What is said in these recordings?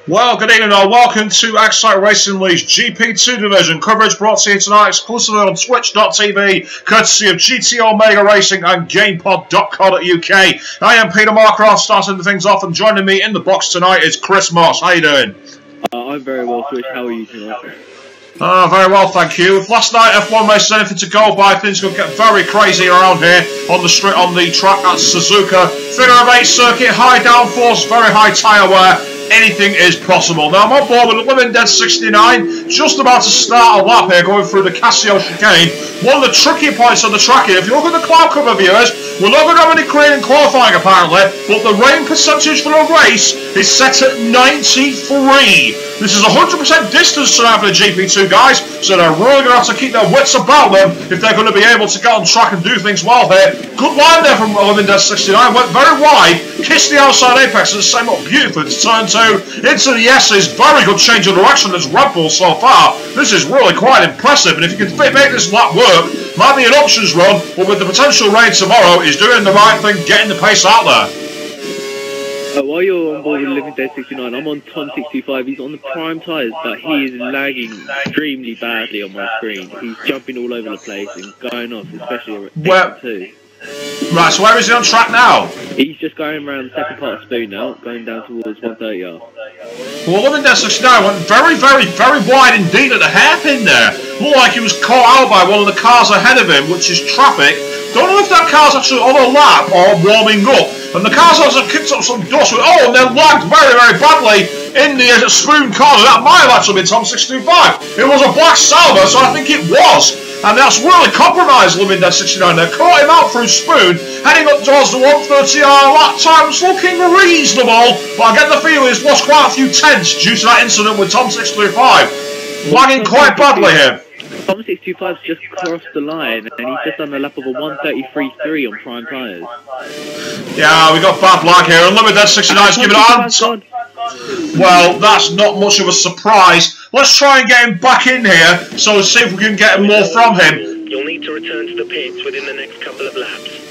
Well, good evening and welcome to XRLGP Racing League's GP2 division. Coverage brought to you tonight exclusively on Twitch.tv, courtesy of GT Omega Racing and GamePod.co.uk. I am Peter Markroft, starting things off, and joining me in the box tonight is Chris Moss. How you doing? I'm very well, Chris. How are you tonight? Very well, thank you. Last night, F1 race, anything to go by. Things could get very crazy around here on the track at Suzuka. Figure of 8 circuit, high downforce, very high tyre wear. Anything is possible. Now I'm on board with Living Dead 69, just about to start a lap here going through the Casio chicane. One of the tricky points on the track here, if you look at the cloud cover viewers, we're not going to have any crane in qualifying apparently, but the rain percentage for the race is set at 93. This is 100% distance tonight for the GP2 guys, so they're really going to have to keep their wits about them if they're going to be able to get on track and do things well here. Good line there from Living Dead 69, went very wide, kissed the outside apex and same up beautifully to turn 2 into the S's. Very good change of direction as Red Bull so far. This is really quite impressive, and if you can make this lap work, might be an options run, but with the potential rain tomorrow, he's doing the right thing, getting the pace out there. While you're on board with Living Dead 69, I'm on Tom 625. He's on the prime tyres, but he is lagging extremely badly on my screen. He's jumping all over the place and going off, especially at 2. Right, so where is he on track now? He's just going around the second part of Spoon now, going down towards 130R. Well, Living Dead 69 went very wide indeed at the hairpin there. Looked like he was caught out by one of the cars ahead of him, which is traffic. Don't know if that car's actually on a lap or warming up. And the car's also kicked up some dust with, and then lagged very badly in the Spoon corner. That might have actually been Tom 625. It was a black Salva, so I think it was. And that's really compromised Living Dead 69 there. Caught him out through Spoon, heading up towards the 130R lap time's looking reasonable, but I get the feeling he's lost quite a few tenths due to that incident with Tom 625. Lagging quite badly here. Tom 625's just crossed the line, and he's just done a lap of a 133.3 on prime tyres. Yeah, we got bad lag here, and Living Dead 69's giving it on. Well, that's not much of a surprise. Let's try and get him back in here, so let's see if we can get more from him. You'll need to return to the pits within the next couple of laps.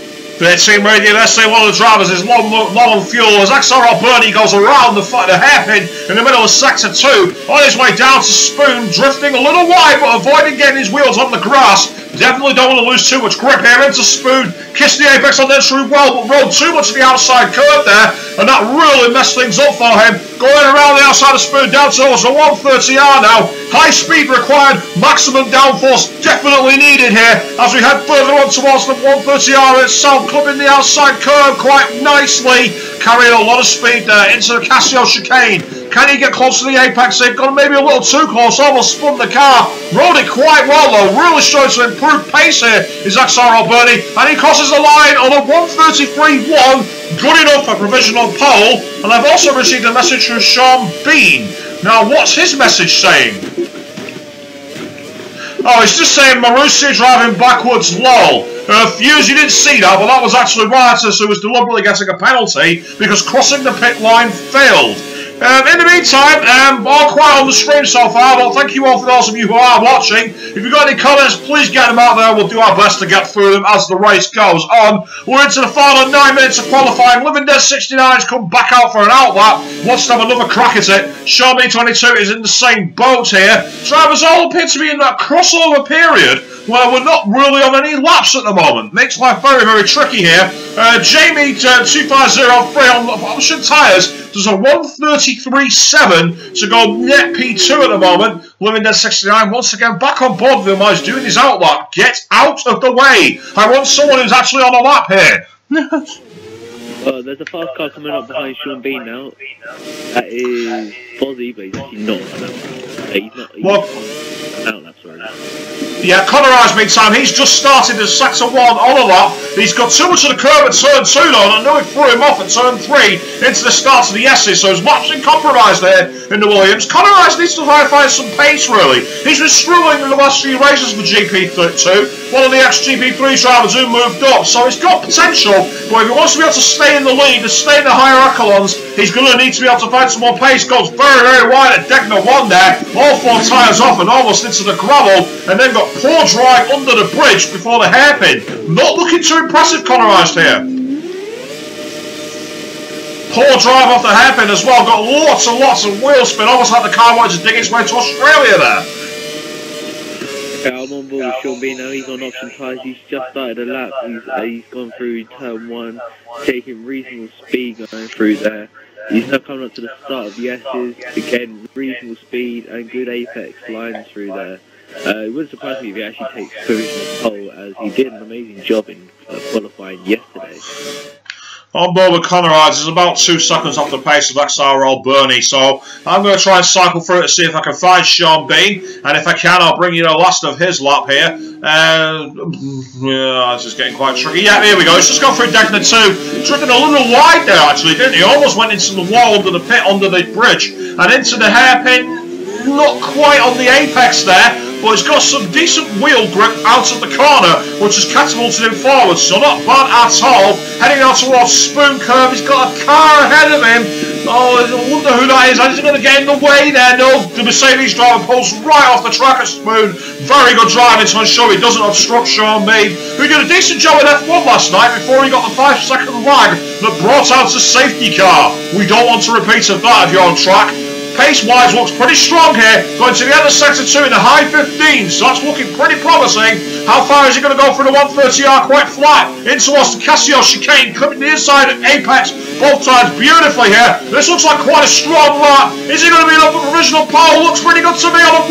Pit team radio, let's say one of the drivers is low on fuel as XRLGP2 goes around the hairpin in the middle of sector 2, on his way down to Spoon, drifting a little wide but avoiding getting his wheels on the grass. Definitely don't want to lose too much grip here into Spoon. Kissed the apex on the entry well, but rode too much of the outside curve there, and that really messed things up for him. Going around the outside of Spoon down towards the 130R now. High speed required, maximum downforce definitely needed here as we head further on towards the 130R itself, clipping the outside curve quite nicely, carrying a lot of speed there into the Casio chicane. Can he get close to the apex? They've gone maybe a little too close, almost spun the car. Rode it quite well though, really showing some improved pace here is XRLGP2, and he crosses the line on a 133.1, good enough for provisional pole. And I've also received a message from Sean Bean. Now what's his message saying? Oh, it's just saying Marussia driving backwards low. Fuse, you didn't see that, but that was actually Riotous who was deliberately getting a penalty because crossing the pit line failed. In the meantime, all quiet on the stream so far, but thank you all for those of you who are watching. If you've got any comments, please get them out there. We'll do our best to get through them as the race goes on. We're into the final 9 minutes of qualifying. Living Dead 69 has come back out for an outlap. Wants to have another crack at it. Sean B22 is in the same boat here. Drivers all appear to be in that crossover period where we're not really on any laps at the moment. Makes life very tricky here. Jamie 2503 on the option tyres does a 133.7 to go net P2 at the moment. Living Dead 69 once again back on board with him while he's doing his outlap. Get out of the way. I want someone who's actually on a lap here. There's a fast car coming up behind Sean Bean now. That is Fozzie, but he's actually not on that. He's not on outlap, sorry. Yeah, Connor Eyes, meantime, he's just started as sector 1 on a lap. He's got too much of the curve at turn 2 though, and I know it threw him off at turn 3 into the start of the S's, so he's watching compromise there in the Williams. Connor Eyes needs to find some pace really. He's been struggling in the last few races for GP2, one of the ex-GP3 drivers who moved up, so he's got potential, but if he wants to be able to stay in the lead and stay in the higher echelons, he's going to need to be able to find some more pace. Goes very wide at Degner 1 there, all 4 tyres off and almost into the gravel, and then got poor drive under the bridge before the hairpin. Not looking too impressive, Connor Eyes here. Poor drive off the hairpin as well. Got lots and lots of wheel spin. Almost like the car wanted to dig its way to Australia there. Yeah, I'm on board with Sean B now. He's on option tyres. He's just started a lap. He's gone through turn 1, taking reasonable speed going through there. He's now coming up to the start of the S's. Again, reasonable speed and good apex lines through there. It wouldn't surprise me if he actually takes provisional pole, as he did an amazing job in qualifying yesterday. On board with Connor Rides is about 2 seconds off the pace of XRL Bernie, so I'm going to try and cycle through it to see if I can find Sean B, and if I can I'll bring you the last of his lap here. Yeah, this is getting quite tricky. Yeah, here we go. He's just gone through Degner 2, drifting a little wide there actually, didn't he? Almost went into the wall under the pit, under the bridge, and into the hairpin. Not quite on the apex there, but he's got some decent wheel grip out of the corner, which has catapulted him forward, so not bad at all. Heading out towards Spoon Curve, he's got a car ahead of him. Oh, I wonder who that is. Is he going to get in the way there? No, the Mercedes driver pulls right off the track at Spoon. Very good driving to ensure he doesn't obstruct Sean B, who did a decent job in F1 last night before he got the 5-second lag that brought out a safety car. We don't want to repeat of that if you're on track. Pace-wise looks pretty strong here, going to the end of sector 2 in the high 15s, so that's looking pretty promising. How far is he going to go for the 130R quite flat, in towards the Casio chicane, coming to the inside of Apex, both times beautifully here. This looks like quite a strong lap. Is he going to be up for provisional pole? Looks pretty good to me on a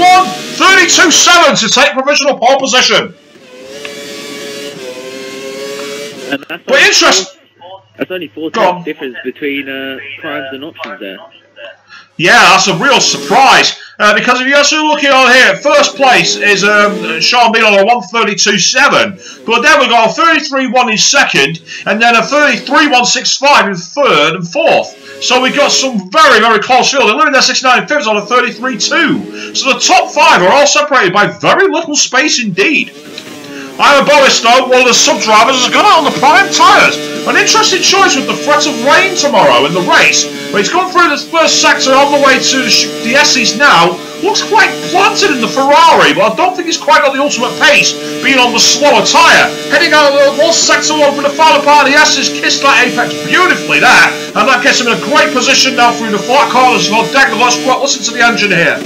1:32.7 to take provisional pole position. And that's but interesting. That's only 4 tenths difference between primes and options there. Yeah, that's a real surprise, because if you're actually looking on here, first place is Sean B on a 1:32.7, but then we've got a 33.1 in second, and then a 33.165 in third and fourth. So we've got some very, very close field. And look at that 69 in fifth on a 33.2. So the top 5 are all separated by very little space indeed. Ira Bowistow, one of the sub-drivers, has gone out on the prime tyres. An interesting choice with the threat of rain tomorrow in the race. But he's gone through the first sector on the way to the S's now. Looks quite planted in the Ferrari, but I don't think he's quite got the ultimate pace, being on the slower tyre. Heading out one sector over the final part of the S's, kissed that apex beautifully there. And that gets him in a great position now through the flat corners for Degner. Let's listen to the engine here.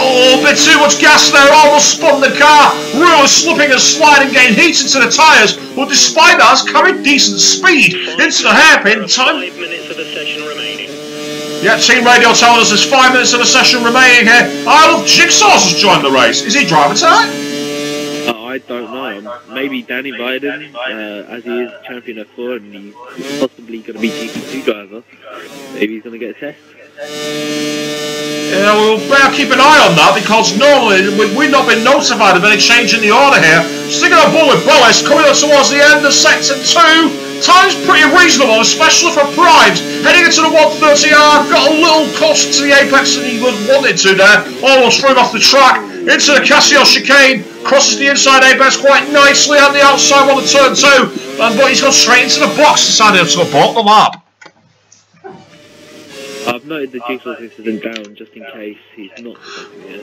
Oh, a bit too much gas there, almost spun the car. Really slipping and sliding, getting heat into the tyres, but despite that, has carried decent speed into the hairpin. 5 minutes of the session remaining. Yeah, team radio telling us there's 5 minutes of the session remaining here. I Love Jigsaw's has joined the race. Is he driving tonight? I don't know. Maybe Danny Biden, as he is champion F4 and he's possibly going to be GP2 driver. Maybe he's going to get a test. Yeah, we'll better keep an eye on that, because normally we've not been notified of any change in the order here. Sticking on board with Boas, coming up towards the end of sector 2. Time's pretty reasonable, especially for primes. Heading into the 130R, got a little close to the apex than he would wanted to there. Almost threw him off the track. Into the Casio chicane, crosses the inside apex quite nicely on the outside one of turn 2. But he's gone straight into the box, deciding to abort the lap. I've noted the Jigsaw's incident down just in case he's not stopping yet.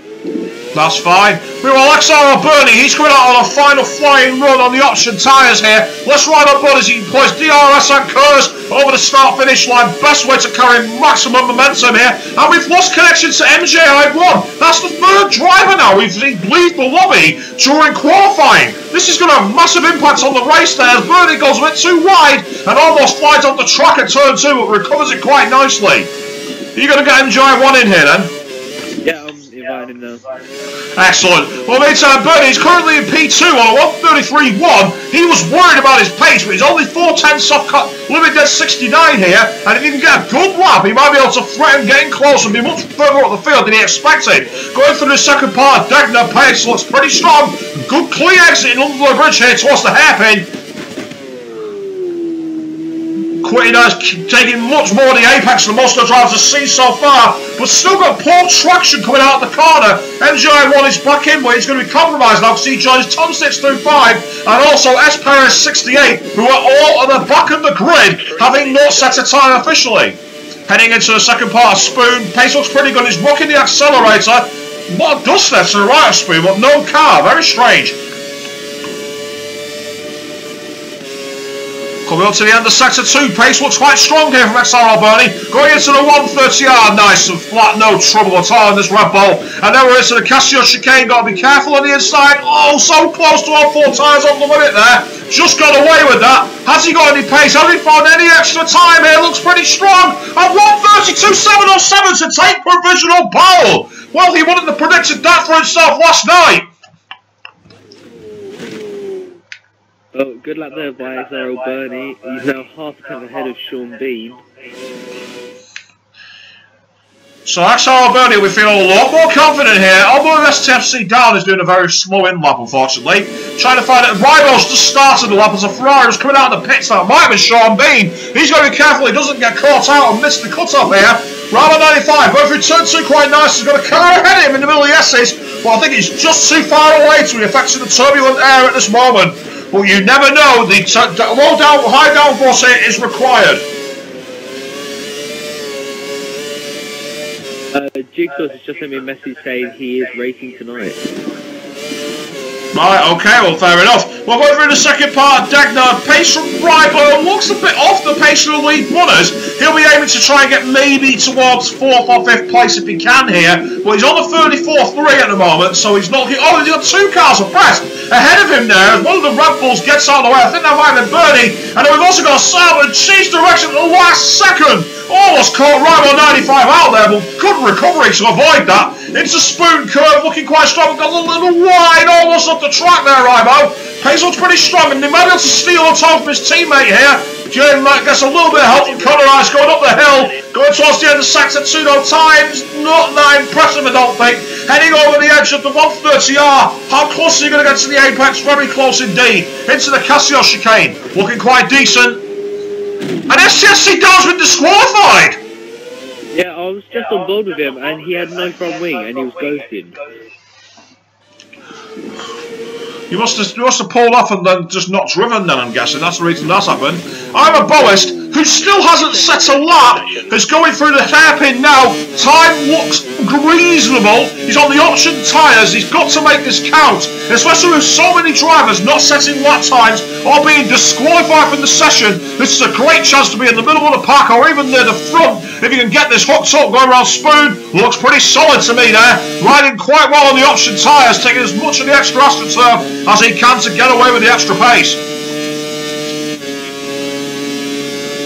That's fine. Meanwhile, XRL Bernie, he's coming out on a final flying run on the option tyres here. Let's ride on board as he employs DRS and Kers over the start-finish line. Best way to carry maximum momentum here. And we've lost connection to MJI1. That's the 3rd driver now we've seen bleed the lobby during qualifying. This is going to have massive impact on the race there as Bernie goes a bit too wide and almost flies off the track at turn 2, but recovers it quite nicely. Are you going to get MJI1 in here then? Yeah, I'm inviting him now. Excellent. Well, meantime, Bernie's currently in P2 on a 1:33.1. He was worried about his pace, but he's only 4 tenths off limit dead 69 here. And if he can get a good lap, he might be able to threaten getting close and be much further up the field than he expected. Going through the second part, Degner pace looks pretty strong. Good clean exit under the bridge here towards the hairpin. Quitting has taking much more of the apex than most of the drivers have seen so far, but still got poor traction coming out of the corner. MJI1 is back in, but he's going to be compromised now because he joins Tom 625 and also S Perez 68, who are all at the back of the grid, having not set a time officially. Heading into the second part of Spoon, pace looks pretty good. He's rocking the accelerator. What a dust there to the right of Spoon, but no car. Very strange. Coming up to the end of sector 2, pace looks quite strong here from XRL Bernie. Going into the 130R, nice and flat, no trouble at all in this Red Bull. And then we're into the Casio chicane, got to be careful on the inside. Oh, so close to all 4 tyres off the limit there. Just got away with that. Has he got any pace? Has he found any extra time here? Looks pretty strong. At 132.707 to take provisional pole. Well, he wouldn't have predicted that for himself last night. Oh, good luck there by XRL Bernie. He's now half a tenth ahead of Sean Bean. So XRL Bernie will be feeling a lot more confident here. Although STFC down is doing a very slow in lap, unfortunately. Trying to find it. Ribo's just started the lap as a Ferrari was coming out of the pits. That might be Sean Bean. He's got to be careful he doesn't get caught out and miss the cut-off here. Ribo 95, going through turn 2 quite nice. He's got a car ahead of him in the middle of the S's. But I think he's just too far away to be affecting the turbulent air at this moment. But you never know, the high downforce here is required. Jigsaw has just sent me a message saying he is racing tonight. Right, okay, well, fair enough. We'll go through the second part of Degner. Pace from Ribo looks a bit off the pace of the lead runners. He'll be aiming to try and get maybe towards 4th or 5th place if he can here. But he's on the 34th at the moment, so he's not... Oh, he's got 2 cars abreast ahead of him there. As one of the Red Bulls gets out of the way. I think that might have been Bernie. And then we've also got a Salmon change direction at the last second. Almost caught Ribo 95 out there, but good recovery to avoid that. Into Spoon curve, looking quite strong. Got a little wide, almost off the track there, Ribo. Pace looks pretty strong, and they might be able to steal a time from his teammate here. Jim gets a little bit of help from Conor Rice going up the hill. Going towards the end of sector 2, though. Times not that impressive, I don't think. Heading over the edge of the 130R. How close are you going to get to the apex? Very close indeed. Into the Casio chicane. Looking quite decent. And STSC Down's been disqualified! Yeah, I was just on board with him and he had no front wing and he was ghosting. You must have pulled off and then just not driven then, I'm guessing. That's the reason that's happened. I'm a Boist who still hasn't set a lap. Is going through the hairpin now. Time looks reasonable. He's on the option tyres. He's got to make this count. Especially with so many drivers not setting lap times or being disqualified from the session. This is a great chance to be in the middle of the pack or even near the front. If you can get this hooked up, going around Spoon. Looks pretty solid to me there. Riding quite well on the option tyres. Taking as much of the extra astroturf as he can to get away with the extra pace.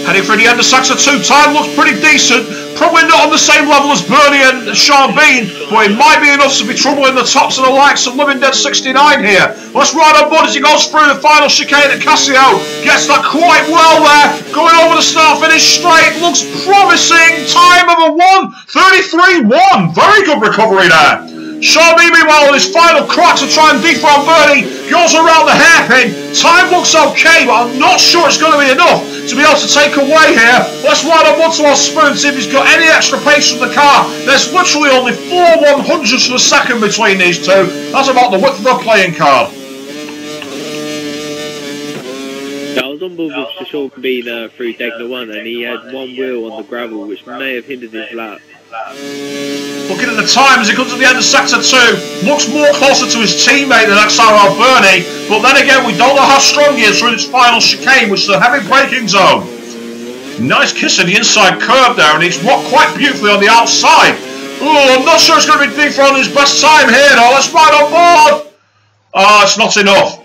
Heading for the end of sector 2, time looks pretty decent. Probably not on the same level as Bernie and Sean Bean, but it might be enough to be trouble in the tops of the likes of Living Dead 69 here. Let's ride on board as he goes through the final chicane at Casio. Gets that quite well there. Going over the start finish straight. Looks promising. Time of a 1:33.1. Very good recovery there. Sean Bean, meanwhile, on his final crack to try and dethrone Bernie, goes around the hairpin. Time looks okay, but I'm not sure it's going to be enough to be able to take away here. Let's ride on one to our Spoon, see if he's got any extra pace from the car. There's literally only 4 100ths of a second between these two. That's about the width of the playing card. I was on board with Sean Bean through Degner 1 and he had one wheel on the gravel which may have hindered his lap. Looking at the time as he comes to the end of sector 2, looks more closer to his teammate than XRL Bernie, but then again we don't know how strong he is through this final chicane, which is a heavy braking zone. Nice kiss in the inside curve there, and he's walked quite beautifully on the outside. Oh, I'm not sure it's going to be deep for his best time here though. Let's ride on board. Oh, it's not enough.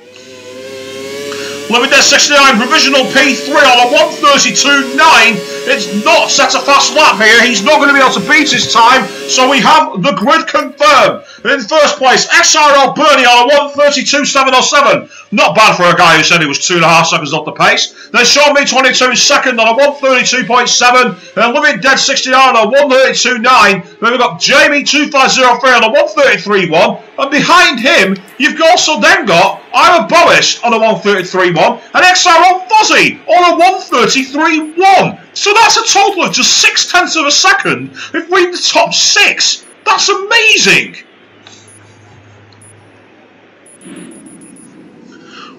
Living Dead 69, provisional P3 on a 1:32.9. It's not set a fast lap here. He's not going to be able to beat his time. So we have the grid confirmed. In first place, XRL Bernie on a 1:32.707. Not bad for a guy who said he was 2.5 seconds off the pace. Then Sean Me 22 second on a 1:32.7. And Living Dead 69 on a 1:32.9. Then we've got Jamie 2503 on a 1:33.1. And behind him, you've also then got I'm a Boist on a 1:33.1 and XRL Fozzie on a 1:33.1. So that's a total of just 0.6 of a second between the top 6. That's amazing.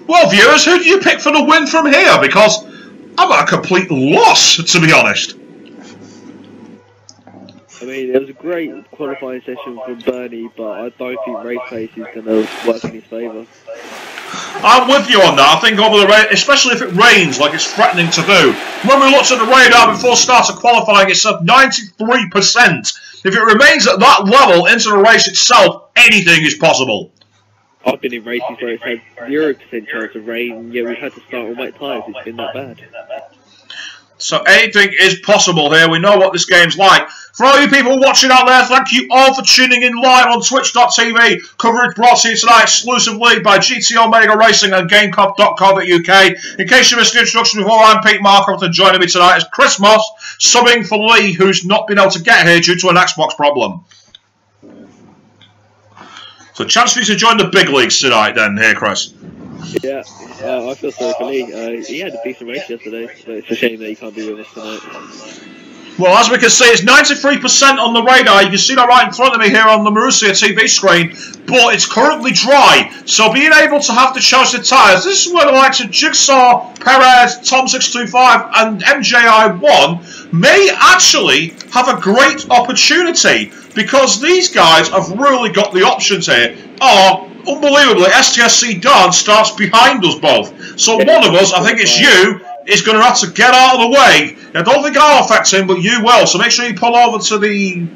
Well, viewers, who do you pick for the win from here? Because I'm at a complete loss, to be honest. I mean, it was a great qualifying session from Bernie, but I don't think race pace is going to work in his favour. I'm with you on that. I think over the rain, especially if it rains like it's threatening to do. When we looked at the radar before start of qualifying, it's at 93%. If it remains at that level into the race itself, anything is possible. I've been in races where it's had 0% chance of rain, yet we've had to start on wet tyres. It's been that bad. So anything is possible here. We know what this game's like. For all you people watching out there, thank you all for tuning in live on twitch.tv. Coverage brought to you tonight exclusively by GT Omega Racing and Gamecop.co.uk. In case you missed the introduction before, I'm Pete Markham, and joining me tonight is Chris Moss, subbing for Lee, who's not been able to get here due to an Xbox problem. So chance for you to join the big leagues tonight then, here, Chris. Yeah, I feel sorry for Lee. He had a decent race yesterday, but it's a shame that he can't be with us tonight. Well, as we can see, it's 93% on the radar. You can see that right in front of me here on the Marussia TV screen, but it's currently dry. So being able to have the choice of tyres, this is where the likes of Jigsaw, Perez, Tom625 and MJI1 may actually have a great opportunity, because these guys have really got the options here. Unbelievably, STSC Dawn starts behind us both. So one of us, I think it's you, is going to have to get out of the way. I don't think I'll affect him, but you will. So make sure you pull over to the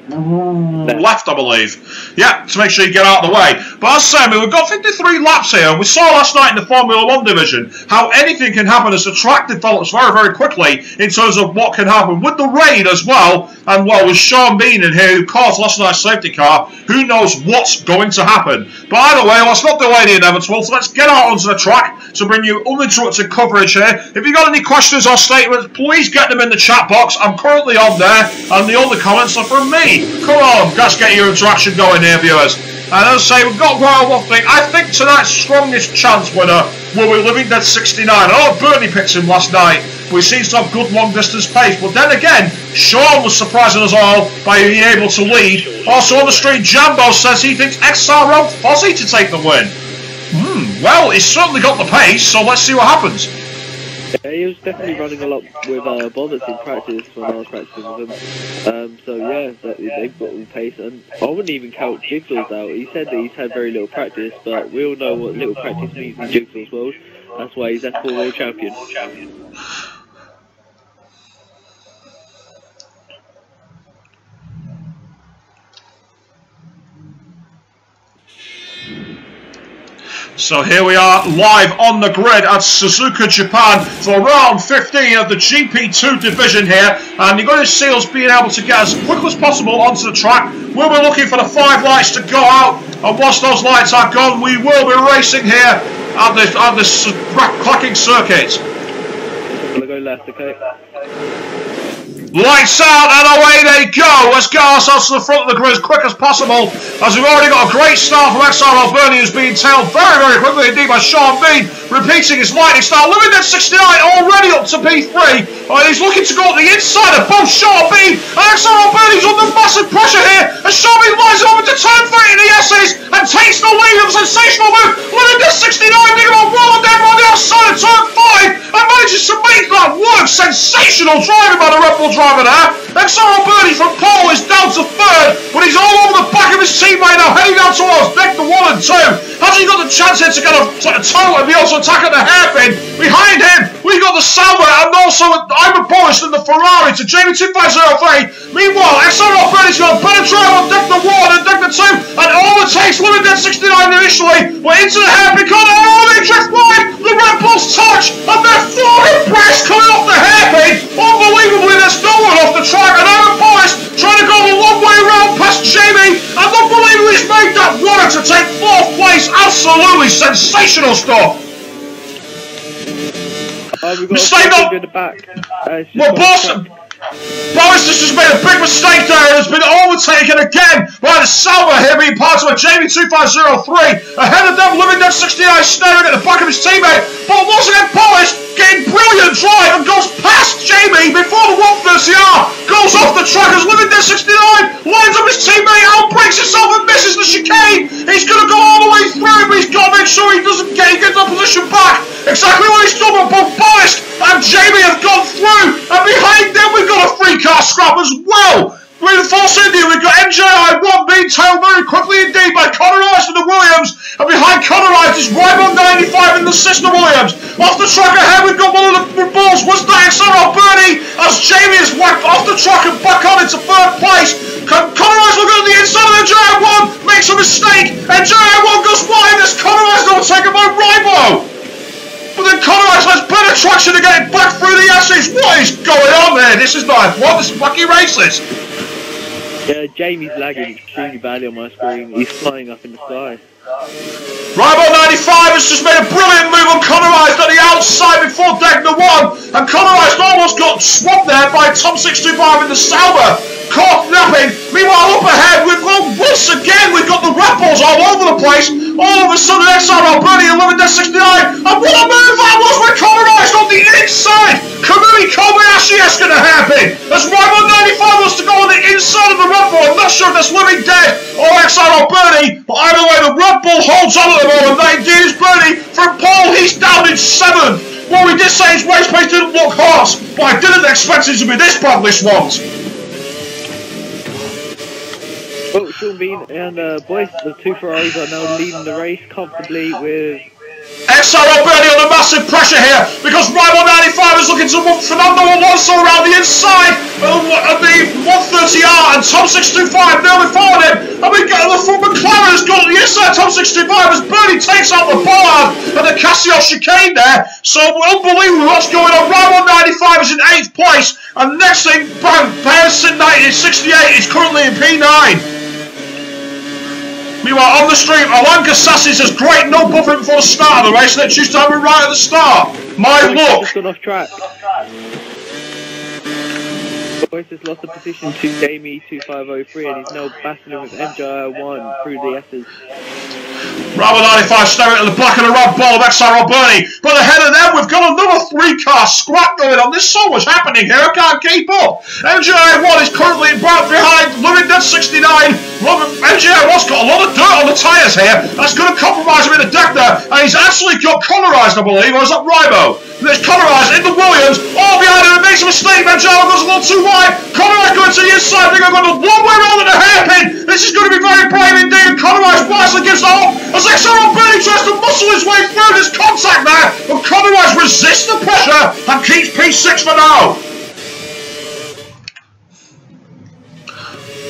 left, I believe. Yeah, to make sure you get out of the way. But as I say, we've got 53 laps here, and we saw last night in the Formula 1 division how anything can happen as the track develops very, very quickly in terms of what can happen with the rain as well. And well, with Sean Bean in here who caused last night's safety car, who knows what's going to happen. But either way, let's not delay the inevitable. So let's get out onto the track to bring you uninterrupted coverage here. If you've got any questions or statements, please get them in the chat box. I'm currently on there, and the only comments are from me. Come on, let's get your interaction going here, viewers. And as I say, we've got one thing. I think tonight's strongest chance winner will be Living Dead 69. I know Bernie picked him last night, but he seems to have good long distance pace. But then again, Sean was surprising us all by being able to lead. Also on the street, Jambo says he thinks XRLGP2 to take the win. Well, he's certainly got the pace, so let's see what happens. Yeah, he was definitely running a lot with Bollocks in practice when I was practicing with him. So yeah, they've got all pace, and I wouldn't even count Jigsaw's out. He said that he's had very little practice, but we all know what little practice means in Jigsaw's world. That's why he's F4 World Champion. So here we are live on the grid at Suzuka, Japan for round 15 of the GP2 division here, and you're going to see us being able to get as quick as possible onto the track. We'll be looking for the 5 lights to go out, and once those lights are gone, we will be racing here at this clacking circuit. I'm going to go left, okay? Lights out and away they go. Let's get ourselves to the front of the grid as quick as possible, as we've already got a great start from XRL Bernie, who's being tailed very, very quickly indeed by Sean Bean, repeating his lightning style. Living Dead 69 already up to P3. He's looking to go at the inside of both Sean Bean and XRL Bernie's under massive pressure here, as Sean Bean lines over to turn 30 in the S's and takes the lead of a sensational move. Living Dead 69 digging on well and down on the outside of turn 5 and manages to make that work. Sensational driving by the Red Bull driver there. XRL Bernie from pole is down to 3rd, but he's all over the back of his teammate now, heading down towards Vector 1 and 2. Has he got the chance here to get a toe and be able to attack at the hairpin? Behind him, we've got the Sauber and also Ivan Boris and the Ferrari to Jamie 2503. Meanwhile, XRL Bernie's got a better drive on Vector 1 and Vector 2, and overtakes Living Dead 69 initially. We're into the hairpin corner. Oh, they drift wide. The Red Bulls touch, and they're flying press coming off the hairpin. Unbelievably, there's no one off the track, and Ivan Boris trying to go the long way around past Jamie, and unbelievably he's made that work to take 4th place. Absolutely sensational stuff. We've got a in the back. Well, Boris has just made a big mistake there and has been overtaken again by the Sauber here, being part of a Jamie 2503. Ahead of them, Living Dead 69 staring at the back of his teammate. But once again, Boris getting brilliant drive and goes past Jamie before the 130R goes off the track as Living Dead 69 lines up his teammate, outbreaks himself and misses the chicane. He's going to go all the way through, but he's got to make sure he gets that position back. Exactly what he's done, but both Boris and Jamie have gone through, and behind them we've got a 3-car scrap as well. With the Force India, we've got MJI 1 being tailed very quickly indeed by Connor Rice and the Williams. And behind Connor Rice is Rival 95 in the sister Williams. Off the track ahead, we've got one of the balls. Was that XRL Bernie? As Jamie is whacked off the track and back on into third place. Connor Rice will go to the inside of MJI 1. Makes a mistake. MJI 1 goes wide. There's Connor Rice overtaken by Rival. But then Connor Rice has better traction to get it back through the ashes. What is going on there? This is not F1. This is wacky races. Yeah, Jamie's lagging extremely badly on my screen. He's flying up in the sky. Rival 95 has just made a brilliant move on Connor Rice on the outside before Degner 1. And Connor Rice almost got swamped there by Tom 625 in the Sauber. Caught napping. Meanwhile, up ahead, once again, we've got the Red Bulls all over the place. All of a sudden, XRL Bernie 11.69. And what a move that was with Connor Rice on the inside. Kamui Kobayashi is going to happen. As Rival 95 wants to go on the inside of the Red Bull. I'm not sure if that's Living Dead or XRL Bernie. But either way, the Red Bull holds on at the moment. That indeed is Bernie. From Paul, he's down in 7th. What we did say his race pace didn't look harsh, but I didn't expect it to be this badly swamped. Well, Sean Bean and boys, the two Ferraris are now leading the race comfortably with XRL Bernie under massive pressure here because Rival 95 is looking to move Fernando Alonso around the inside of the 130R and Tom 625 nearly followed him. And we get the front McLaren has got the inside Tom 625 as Bernie takes out the bollard and the Casio chicane there. So unbelievable what's going on. Rival 95 is in 8th place and next thing, Perez 68 is currently in P9. Meanwhile, on the stream, Alan Cassassi says, great, no buffering before the start of the race, and then choose to have it right at the start. My luck. Just got off track. Boyce has lost the position to Jamie 2503 and he's now battling with MJI 1 through the S's. Rival 95 staring at the back of the red ball of XRL Bernie. But ahead of them, we've got another 3-car scrap going on. There's so much happening here, I can't keep up. MJI 1 is currently behind Living Dead 69. MJI 1's got a lot of dirt on the tyres here. That's going to compromise him in the deck there. And he's actually got colorised, I believe, or is that Ribo? There's colorised in the Williams. All behind him, it makes a mistake. MJI 1 goes a little too wide. Colorised going to the inside. They're going to go one way around at the hairpin. This is going to be very brave indeed. Colorised wisely gives the hole. As XRL Bernie tries to muscle his way through this contact there, but Colorised resists the pressure and keeps P6 for now.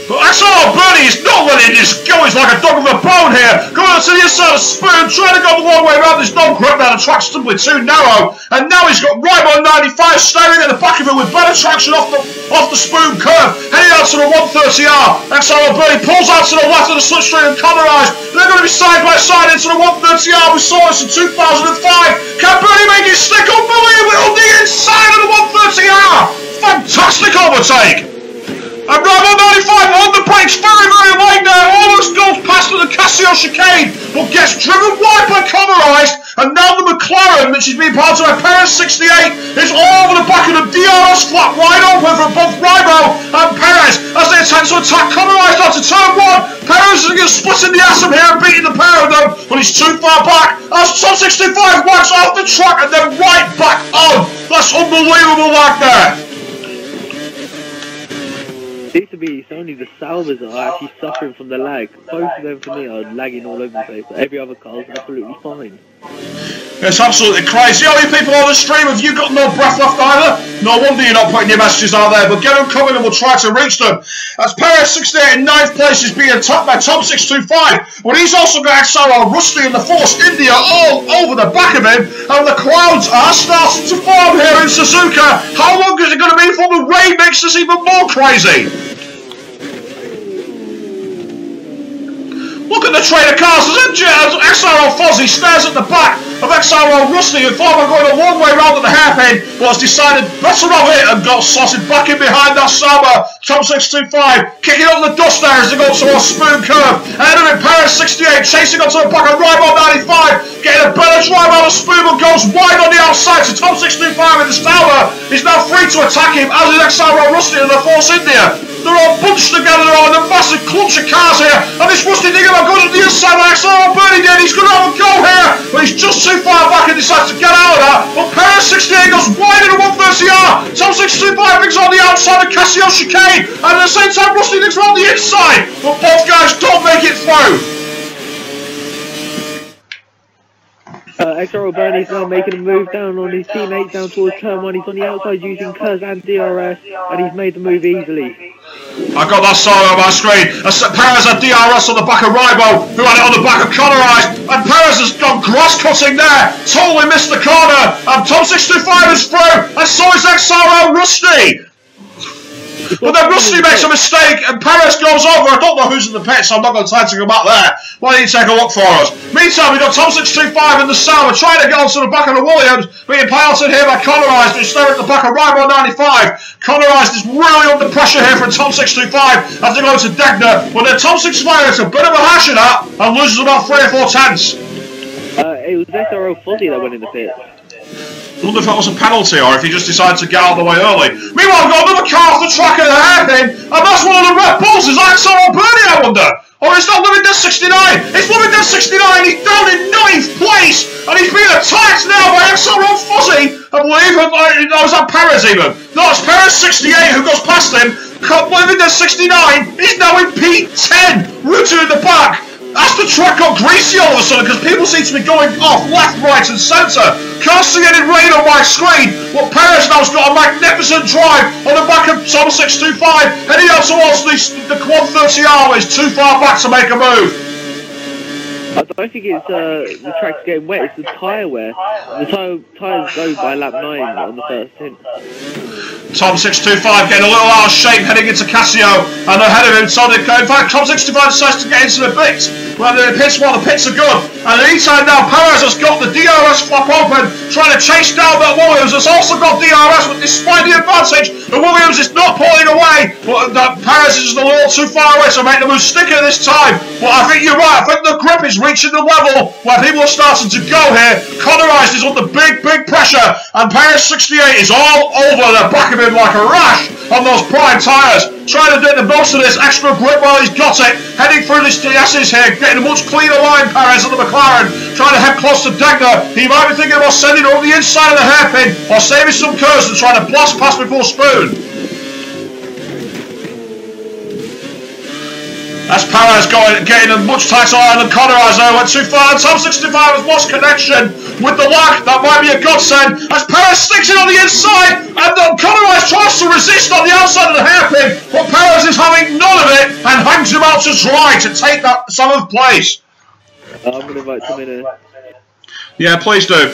But XRL Bernie is not letting this go. He's like a dog with a bone here. Going to the inside of Spoon, trying to go the long way around. There's no grip there. The track's simply too narrow. And now he's got Ribo 95 staring at the back of it with better traction off the Spoon curve. Heading out to the 130R. XRL Bernie pulls out to the left of the slipstream and Colorised. They're going to be side by side into the 130R. We saw this in 2005. Can Bernie make it stick? Unbelievable on the inside of the 130R. Fantastic overtake. And Rival 95 on the brakes very, very late there, almost goes past the Casio chicane, but gets driven wide by Colorised, and now the McLaren, which is being part of Perez 68, is all over the back of the DRS flat, wide open for both Ribo and Perez, as they attempt to attack Colorised onto turn 1. Perez is splitting the atom here and beating the pair of them, but he's too far back, as Tom 65 whacks off the track and then right back on. That's unbelievable like that. Seems to be it's only the Salvers that are actually suffering from the lag. Both of them for me are lagging all over the place, but every other car is absolutely fine. It's absolutely crazy. All you people on the stream, have you got no breath left either? No wonder you're not putting your messages out there, but get them coming and we'll try to reach them. As Perez 68 in 9th place is being topped by Tom 625, but he's also got XRL Rusty and the Force India all over the back of him, and the clouds are starting to form here in Suzuka. How long is it going to be before the rain makes this even more crazy? Look at the train of cars as XRL Fozzie stares at the back of XRL Rusty and thought about going a long way round at the hairpin, but has decided better of it and got slotted back in behind that Sauber. Tom 625 kicking up the dust there as they go towards Spoon Curve. Ahead of it, Perez 68 chasing onto the back of Ribo 95, getting a better drive out of Spoon, but goes wide on the outside. So Tom 625 in the Sauber is now free to attack him, as is XRL Rusty and the Force India. They're all bunched together on a massive clutch of cars here, and this Rusty Digger going to the inside of XRL Bernie then, he's going to have a go here, but he's just too far back and decides to get out of that. But Perez 68 goes wide in the 130R, Tom 625 brings on the outside of Casio chicane, and at the same time Rusty Digger's on the inside, but both guys don't make it through. XRL Bernie's now making a move down on his teammates down towards turn 1. He's on the outside using Cuz and DRS, and he's made the move easily. I got that side on my screen. Perez had DRS on the back of Rybo, who had it on the back of Connorized, and Perez has gone grass cutting there, totally missed the corner, and Tom 625 is through, and so is XRL Rusty. But then Rusty makes a mistake and Perez goes over. I don't know who's in the pit, so I'm not going to try to go back there. Why don't you take a look for us? Meantime, we've got Tom 625 in the Sauer trying to get onto the back of the Williams, being piloted here by Connorized, who's staring at the back of Rybo 95. Connorized is really under pressure here from Tom 625 as they go to Degner. But then Tom 625 gets a bit of a hash of that and loses about 3 or 4 tenths. It was SRO Fuzzy that went in the pit. I wonder if that was a penalty or if he just decided to get out of the way early. Meanwhile, we've got another car off the track at the hairpin, and that's one of the Red Bulls. Is that XRL Bernie, I wonder? Or is that Living Dead 69? It's Living Dead 69, he's down in 9th place, and he's being attacked now by XRL Fuzzy. I believe, was that Perez even? No, it's Perez 68 who goes past him. Living Dead 69, he's now in P10, rooted in the back. As the track got greasy all of a sudden, because people seem to be going off left, right and centre. Can't see any rain on my screen, but Perez now's got a magnificent drive on the back of Tom 625, heading out towards the Quad 30R, where it's too far back to make a move. I don't think it's the track's getting wet, it's the tyre wear. The tyres go by lap 9 on the first hint. Tom 625 getting a little out of shape heading into Casio, and ahead of him, in fact, Tom 625 decides to get into the pits. Well, the pits are good. And in the meantime now, Perez has got the DRS flap open, trying to chase down that Williams. Has also got DRS, but despite the advantage, the Williams is not pulling away. But Perez is a little too far away, so make the move sticker this time. But I think you're right. I think the grip is reaching the level where people are starting to go here. Connorized is under big pressure, and Perez 68 is all over the back of him like a rash on those prime tyres. Trying to do the most of this extra grip while he's got it. Heading through these DS's here, getting a much cleaner line, Perez on the McLaren. Trying to head close to Degner. He might be thinking about sending it over the inside of the hairpin or saving some curves and trying to blast past before Spoon. That's Perez getting a much tighter line than Connorized there, went too far, and Tom 65 has lost connection with the lag. That might be a godsend, as Perez sticks it on the inside, and Connorized tries to resist on the outside of the hairpin, but Perez is having none of it, and hangs him out to dry to take that 7th place. I'm going to invite Tom in. Yeah, please do.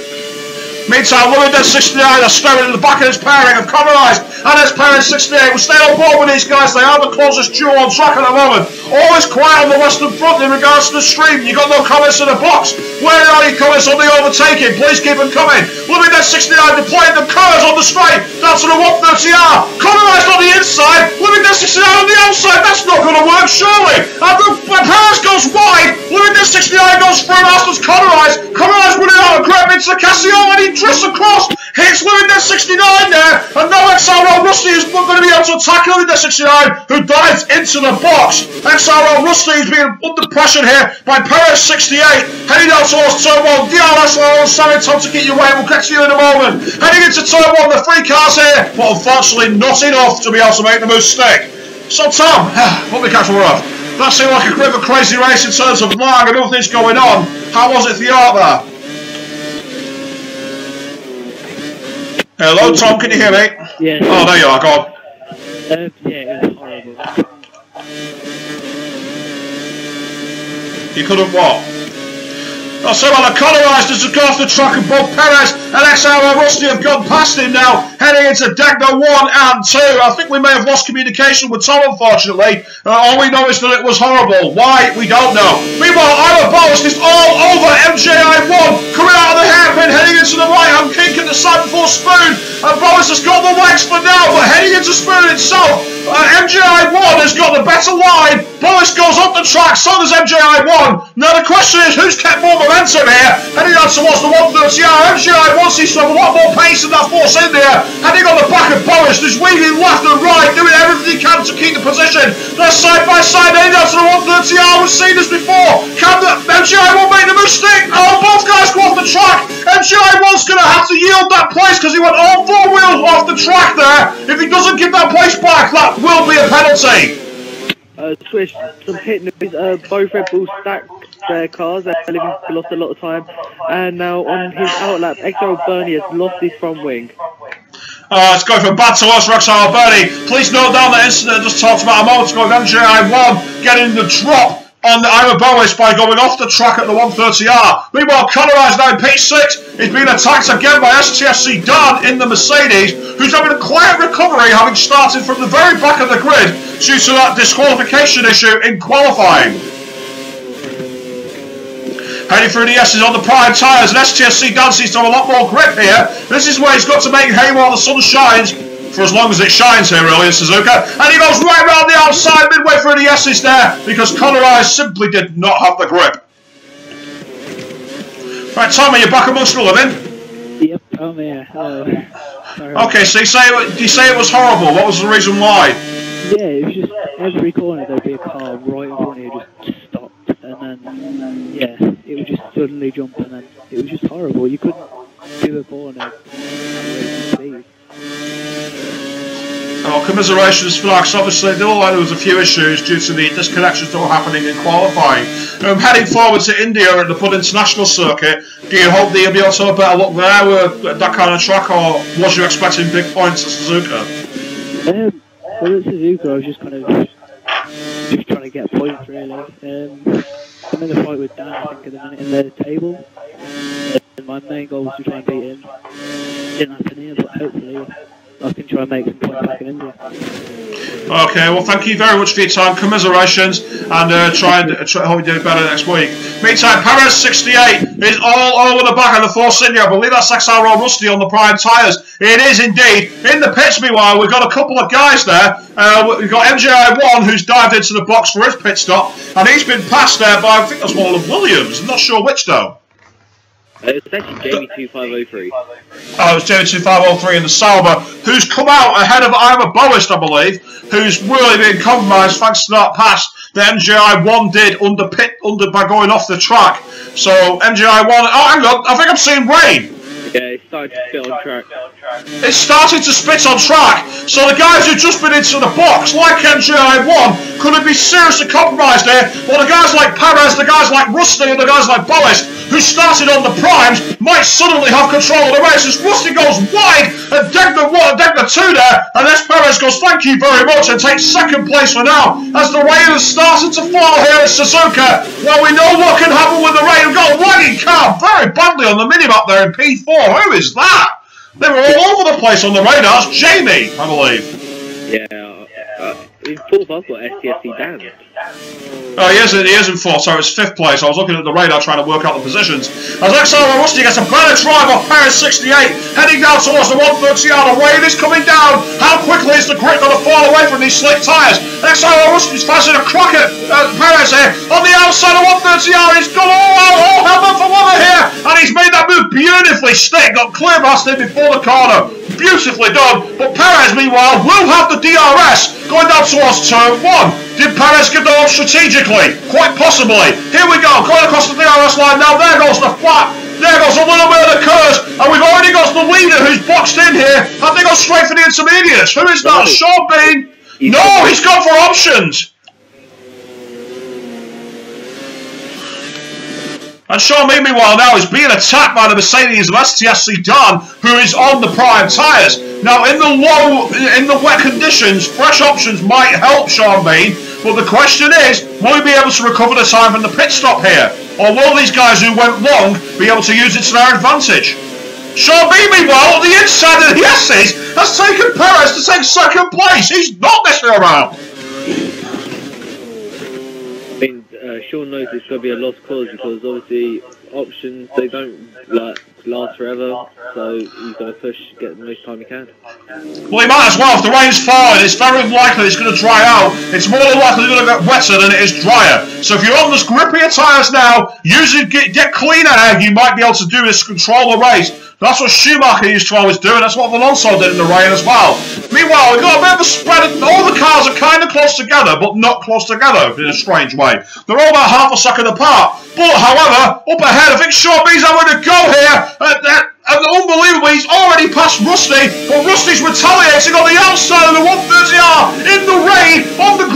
Meantime, Living Dead 69 are staring at the back of this pairing of Connorized and his Perez 68. We'll stay on board with these guys. They are the closest duo on track at the moment. All is quiet on the western front in regards to the stream. You got no comments in the box. Where are your comments on the overtaking? Please keep them coming. Living Dead 69 deploying the curves on the straight down to the 130R. Connorized on the inside. Living Dead 69 on the outside. That's not going to work, surely. When Perez goes wide, Living Dead 69 goes through. As does Connorized. Connorized running out of grip into the Casio, and he drifts across. Hits Living Dead 69 there, and now XRL Rusty is not going to be able to attack Living Dead 69, who dives into the box. XRL Rusty is being under pressure here by Perez 68, heading out towards turn 1. DRS on Sammy Tom to get you away. We'll get to you in a moment. Heading into turn 1, the 3 cars here, but unfortunately not enough to be able to make the move stick. So Tom, what we catch a rough. That seemed like a bit of a crazy race in terms of lag and other things going on. How was it for you out there? Hello, Tom, can you hear me? Yeah. Oh, there you are, go on. Yeah, it was horrible. You couldn't what? I'll say about the Connorized has gone off the track, and both Perez and XRL Rusty have gone past him now, heading into Degner 1 and 2. I think we may have lost communication with Tom, unfortunately. All we know is that it was horrible. Why? We don't know. Meanwhile, Ira Boas is all over MJI 1, coming out of the hairpin, heading into the right-hand kink at the side before Spoon. And Boas has got the legs for now, but heading into Spoon itself, MJI 1 has got the better line. Boas goes up the track, so does MJI 1. Now the question is, who's kept more momentum here? Heading on towards the 130R. MJI 1 seems to have a lot more pace than that force in there. Heading on the back back of Boris, who's weaving left and right, doing everything he can to keep the position. They're side by side, heading down to the 130R. We've seen this before. Can the MGI will make the mistake? Oh, both guys go off the track. MGI 1's going to have to yield that place because he went all four wheels off the track there. If he doesn't give that place back, that will be a penalty. Swish, some hit news. Both Red Bulls stacked their cars. They lost a lot of time. And now on his outlap, XRLGP2 has lost his front wing. Let's go from bad to worse for XRLGP2. Please note down the incident I just talked about a moment ago with MGI 1 getting the drop on the Ira Boas by going off the track at the 130R. Meanwhile, Conrad is now in P6. He's being attacked again by STFC Dan in the Mercedes, who's having a quiet recovery, having started from the very back of the grid due to that disqualification issue in qualifying. Heading through the S's on the prime tyres, and STFC Dan seems to have a lot more grip here. This is where he's got to make hay while the sun shines. For as long as it shines here, really, in Suzuka. And he goes right round the outside, midway through the S's there, because Conrad simply did not have the grip. Right, Tom, are you back amongst the living? Yep, I'm here. Okay, so you say it was horrible. What was the reason why? Yeah, it was just every corner there'd be a car right in front of you just stopped, and then, yeah, it would just suddenly jump, and then it was just horrible. You couldn't do a corner at racing speed. Oh, commiserations for that, because obviously there was a few issues due to the disconnections that were happening in qualifying. Heading forward to India at the Bud International Circuit, do you hope that you'll be able to have a better look there with that kind of track, or was you expecting big points at Suzuka? Well, at Suzuka, I was just kind of trying to get points, really. I'm in a fight with Dan, I think, at the minute in the table. And my main goal was to try and beat him. Didn't happen here, but hopefully I can try and make some points back in India. Okay, well, thank you very much for your time. Commiserations, and try hope you do better next week. Meantime, Perez 68 is all over the back of the Force India. I believe that's XRL Rusty on the prime tyres. It is indeed. In the pits, meanwhile, we've got a couple of guys there. We've got MGI 1 who's dived into the box for his pit stop, and he's been passed there by, I think that's one of Williams. I'm not sure which though. It's actually Jamie2503. Oh, it was Jamie2503 in the Sauber, who's come out ahead of Ira Boas, I believe, who's really been compromised thanks to that pass that MGI 1 did by going off the track. So MGI 1, oh hang on, I think I'm seeing rain. Yeah, it started to spit on track. It's starting to spit on track. So the guys who've just been into the box, like MGI 1, could have been seriously compromised here. Well, the guys like Perez, the guys like Rusty, and the guys like Boas, who started on the primes, might suddenly have control of the race as Rusty goes wide and Degner 1 and Degner 2 there, and as Perez goes thank you very much and takes second place for now as the rain has started to fall here at Suzuka. Well, we know what can happen with the rain. We've got a lagging car very badly on the minimap there in P4. Who is that? They were all over the place on the radars. Jamie, I believe. Yeah, in fourth I've got STFC Dan. Oh, he is in fourth, so it's fifth place. I was looking at the radar trying to work out the positions. As XRL Rusty gets a better drive off Perez 68, heading down towards the 130R. The rain is coming down. How quickly is the grip going to fall away from these slick tyres? XRL Rusty's passing a crack at Perez here. On the outside of 130R, he's gone all heaven for leather here. And he's made that move beautifully stick. Got clear past him before the corner. Beautifully done. But Perez, meanwhile, will have the DRS going down towards turn 1. Did Perez get the on strategically? Quite possibly. Here we go, going across the DRS line now. There goes the flat. There goes a little bit of the curse. And we've already got the leader who's boxed in here. And they go straight for the intermediates. Who is that? Sean Bean? No, he's gone for options. And Sean Bean, meanwhile, now is being attacked by the Mercedes of STFC Dan, who is on the prime tyres. Now, in the wet conditions, fresh options might help Sean Bean, but the question is, will he be able to recover the time from the pit stop here? Or will these guys who went long be able to use it to their advantage? Sean Bean, meanwhile, on the inside of the S's, has taken Perez to take second place. He's not messing around. I mean, Sean knows it's going to be a lost cause because obviously options, they don't last forever, so he's going to push, get the most time he can. Well, he might as well. If the rain's falling, it's very likely it's going to dry out. It's more than likely going to get wetter than it is drier. So if you're on the grippier tyres now, get clean air, you might be able to do this, control the race That's what Schumacher used to always do, and that's what Alonso did in the rain as well. Meanwhile, we've got a bit of a spread. All the cars are kind of close together, but not close together in a strange way. They're all about half a second apart. But, however, up ahead, I think Sean B's having to go here. And unbelievably, he's already passed Rusty, but Rusty's retaliating on the outside of the 130R in the rain, on the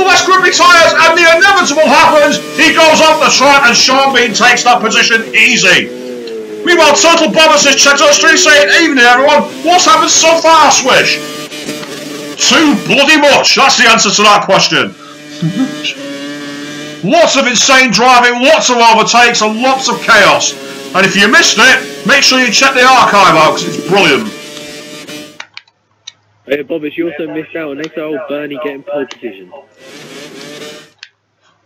less grippy tyres, and the inevitable happens. He goes off the track, and Sean Bean takes that position easy. Meanwhile, Total Bobbers has checked on the street saying, "Evening, everyone. What's happened so far, Swish?" Too bloody much. That's the answer to that question. Lots of insane driving, lots of overtakes, and lots of chaos. And if you missed it, make sure you check the archive out, because it's brilliant. Hey, Bobbers, you also missed out on XRL Bernie getting pole position.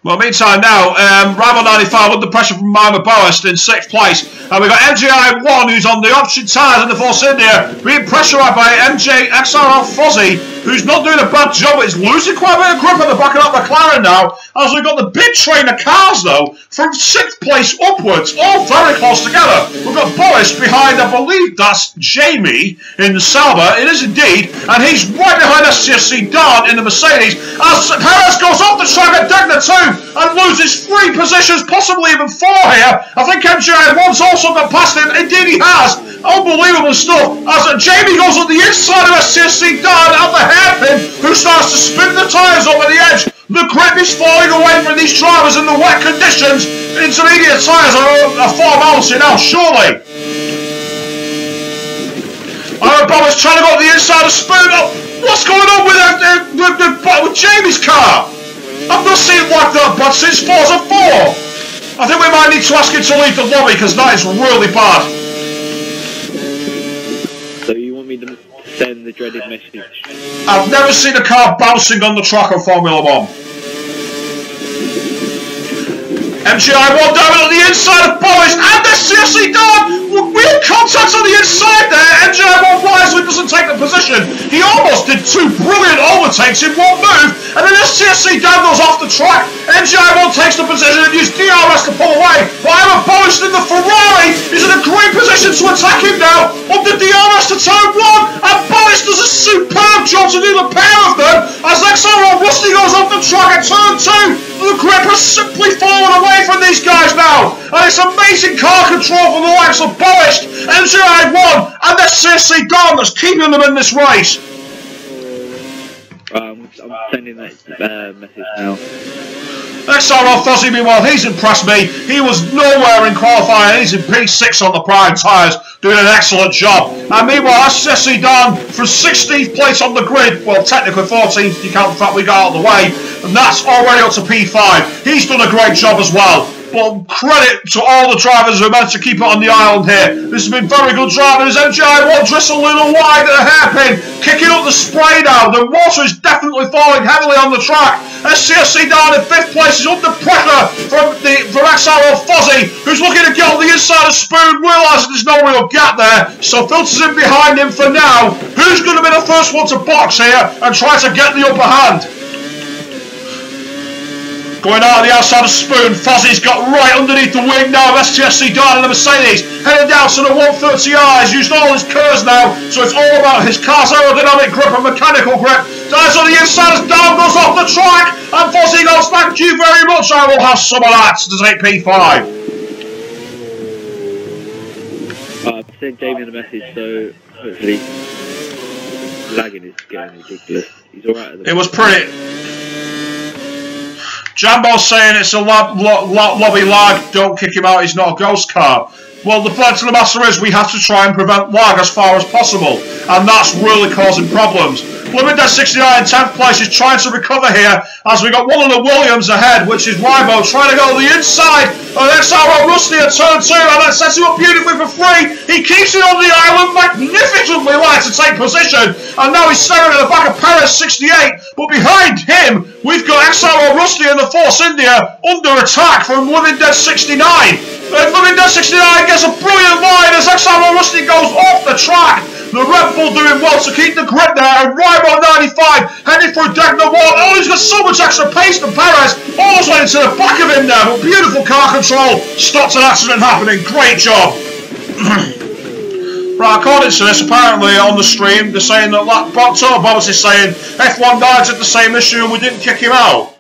Well, meantime now, Rival 95 under pressure from Mima Boast in 6th place. And we've got MGI1 who's on the option tyres in the Force India, being pressurised by XRL Fozzy, who's not doing a bad job, but he's losing quite a bit of grip at the back of that McLaren now. As we've got the big train of cars though, from 6th place upwards, all very close together. We've got Boris behind, I believe that's Jamie in the Sauber, it is indeed, and he's right behind SCSC Dawn in the Mercedes, as Perez goes off the track at Degner 2 and loses 3 positions, possibly even 4 here. I think MGI1's also got past him, indeed he has. Unbelievable stuff, as Jamie goes on the inside of SCSC Dawn at the hairpin, who starts to spin the tyres over the edge. The grip is falling away from these drivers in the wet conditions. Intermediate tyres are a formality now, surely. Bob's trying to go to the inside of Spoon. Oh, what's going on with Jamie's car? I've not seen it like that, but since Forza 4. I think we might need to ask him to leave the lobby, because that is really bad. So you want me to send the dreaded message? I've never seen a car bouncing on the track of Formula 1. MGI1 down on the inside of Boris, and the CSC Dawn! Real contact on the inside there! MGI1 wisely doesn't take the position. He almost did 2 brilliant overtakes in one move, and then the CSC Dawn goes off the track. MGI1 takes the position and uses DRS to pull away. But Ivan Boris in the Ferrari is in a great position to attack him now, up the DRS to turn 1, and Boris does a superb job to do the pair of them, as XRL Rusty goes off the track at turn 2. The grip has simply fallen away from these guys now, and it's amazing car control from the likes of Boris, MGI1 and SCSC Dawn that's keeping them in this race. I'm sending that message now. XRL Fozzy, meanwhile, he's impressed me. He was nowhere in qualifying. He's in P6 on the prime tyres, doing an excellent job. And meanwhile, SCSC Dawn from 16th place on the grid, well, technically 14th, you count the fact we got out of the way, and that's already up to P5. He's done a great job as well. But credit to all the drivers who managed to keep it on the island here. This has been very good driving as MGI1 drifts a little wide at a hairpin, kicking up the spray now. The water is definitely falling heavily on the track. SCSC Dawn in 5th place is under pressure from XRL Fozzy, who's looking to get on the inside of Spoon, realising there's no real gap there, so filters in behind him for now. Who's going to be the first one to box here and try to get the upper hand? Going out on the outside of Spoon, Fozzy's got right underneath the wing now of STSC Dawn and the Mercedes, heading down to the 130R. He's used all his curves now, so it's all about his car's aerodynamic grip and mechanical grip. Dives on the inside as Dawn goes off the track, and Fozzy goes, "Thank you very much, I will have some of that," to take P5. I've sent Damien a message, so hopefully lagging is getting ridiculous. He's alright at the moment. It was pretty... Jambo's saying it's a lobby lag, don't kick him out, he's not a ghost car. Well, the fact of the matter is we have to try and prevent lag as far as possible, and that's really causing problems. Bloomingdale 69 in 10th place is trying to recover here, as we got one of the Williams ahead, which is Rybo trying to go to the inside of XRL Rusty at turn 2, and that sets him up beautifully for free. He keeps it on the island magnificently right to take position, and now he's staring at the back of Perez 68, but behind him we've got XRL Rusty in the Force India under attack from Bloomingdale 69. Bloomingdale 69 gets a brilliant line as XRL Rusty goes off the track. The Red Bull doing well to keep the grip there, and Rybo 95 heading through Degner 1. Oh, he's got so much extra pace than Perez. Almost went into the back of him there, but beautiful car control stopped an accident happening. Great job. Right, according to this, apparently on the stream, they're saying that Tour Bobbs is saying F1 Guides had the same issue and we didn't kick him out.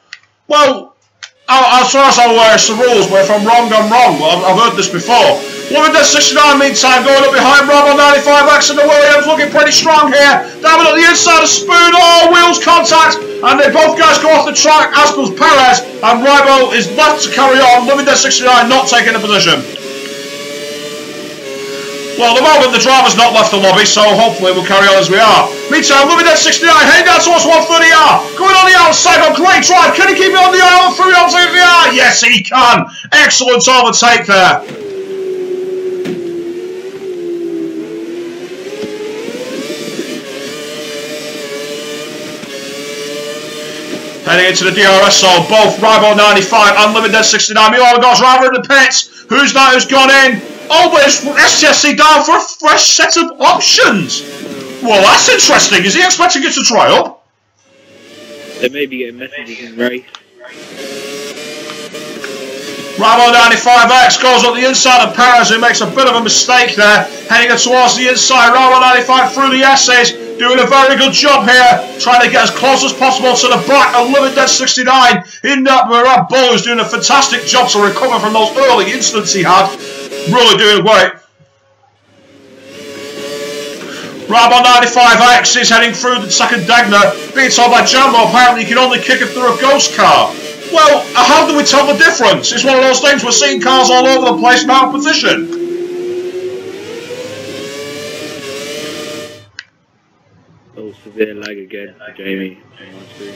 Well, as far as I'm aware, it's the rules, but if I'm wrong, I'm wrong. I've heard this before. Woman does 69 meantime, going up behind Rob on 95X and the Williams, looking pretty strong here. Down at the inside of Spoon, oh, wheels contact, and they both guys go off the track, as does Perez, and Ribo is left to carry on. Woman does 69 not taking a position. Well, at the moment, the driver's not left the lobby, so hopefully we'll carry on as we are. Meantime, Luminette 69 heading down towards 130R. Going on the outside, a great drive. Can he keep it on the aisle through onto the R? Yes, he can. Excellent overtake there. Heading into the DRS zone, both Ribo 95 and Luminette 69. Meanwhile, goes driver in the pits. Who's that who's gone in? Oh, but it's STSC down for a fresh set of options. Well, that's interesting. Is he expecting it to try up? They may be getting messages in race. Ribo 95X goes up the inside of Perez, who makes a bit of a mistake there. Heading towards the inside, Ribo 95 through the S's, doing a very good job here, trying to get as close as possible to the back of Luminette 69. In that, Murad Bull is doing a fantastic job to recover from those early incidents he had. Really doing great. Ribo 95X is heading through the second Degner, being told by Jambo apparently you can only kick it through a ghost car. Well, how do we tell the difference? It's one of those things, we're seeing cars all over the place now in position. Oh, severe lag again for Jamie on my screen.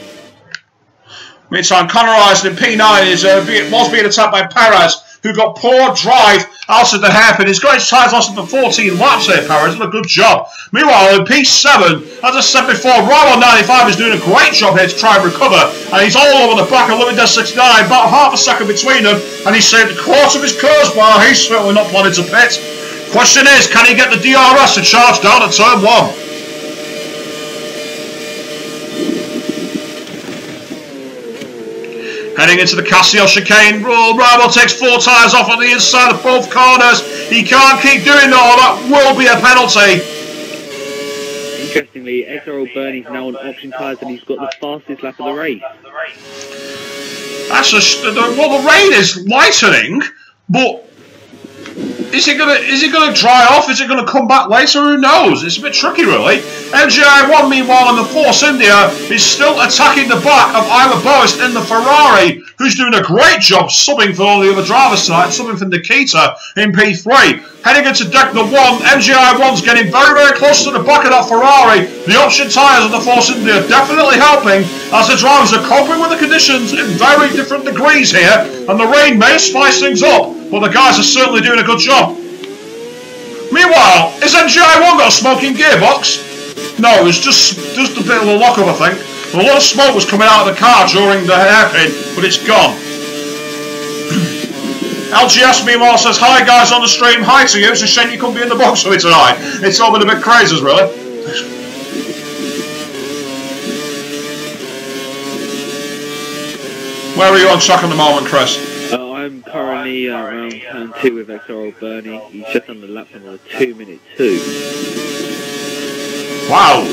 Meantime, Connor Eisen in P9 was being attacked by Perez, who got poor drive out of the hairpin. He's got his tyres lasting for 14 laps here, Perez. Done a good job. Meanwhile, in P7, as I said before, Ribo 95 is doing a great job here to try and recover. And he's all over the back of Luminette 69, about half a second between them. And he's saved a quarter of his curse bar. He's certainly not planning to pit. Question is, can he get the DRS to charge down at turn 1? Heading into the Casio chicane, Ribo takes 4 tyres off on the inside of both corners. He can't keep doing that, or that will be a penalty. Interestingly, XRL Bernie's now on option tyres and he's got the fastest lap of the race. Well, the rain is lightening, but is it gonna dry off? Is it gonna come back later? Who knows? It's a bit tricky, really. MGI1, meanwhile, in the Force India is still attacking the back of Ira Boris in the Ferrari, who's doing a great job subbing for all the other drivers tonight, subbing for Nikita in P3. Heading into Degner 1, MGI1's getting very, very close to the back of that Ferrari. The option tyres of the Force India are definitely helping, as the drivers are coping with the conditions in very different degrees here, and the rain may spice things up, but the guys are certainly doing a good job. Meanwhile, is MGI1 got a smoking gearbox? No, it was just a bit of a lock-up, I think. A lot of smoke was coming out of the car during the hairpin, but it's gone. LGS meanwhile says, hi guys on the stream, hi to you, it's a shame you couldn't be in the box with me tonight. It's all been a bit crazy, really. Where are you on track at the moment, Chris? I'm currently around turn 2 with XRL Bernie. He's just on the lap time of 2:02. Wow.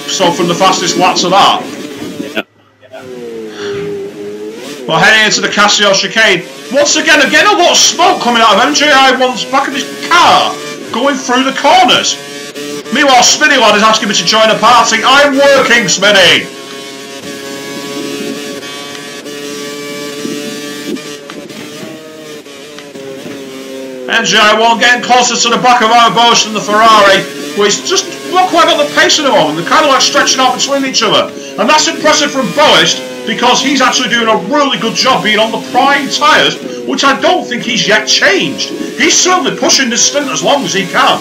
So from the fastest lap to that? Yeah. Well, heading into the Casio chicane. Once again, a lot of smoke coming out of MGI1's back of his car, going through the corners. Meanwhile, Smitty Lad is asking me to join the party. I'm working, Smitty! MGI1 getting closer to the back of our Bosch than the Ferrari, where he's just not quite got the pace at the moment. They're kind of like stretching out between each other. And that's impressive from Boist, because he's actually doing a really good job being on the prime tyres, which I don't think he's yet changed. He's certainly pushing this stint as long as he can.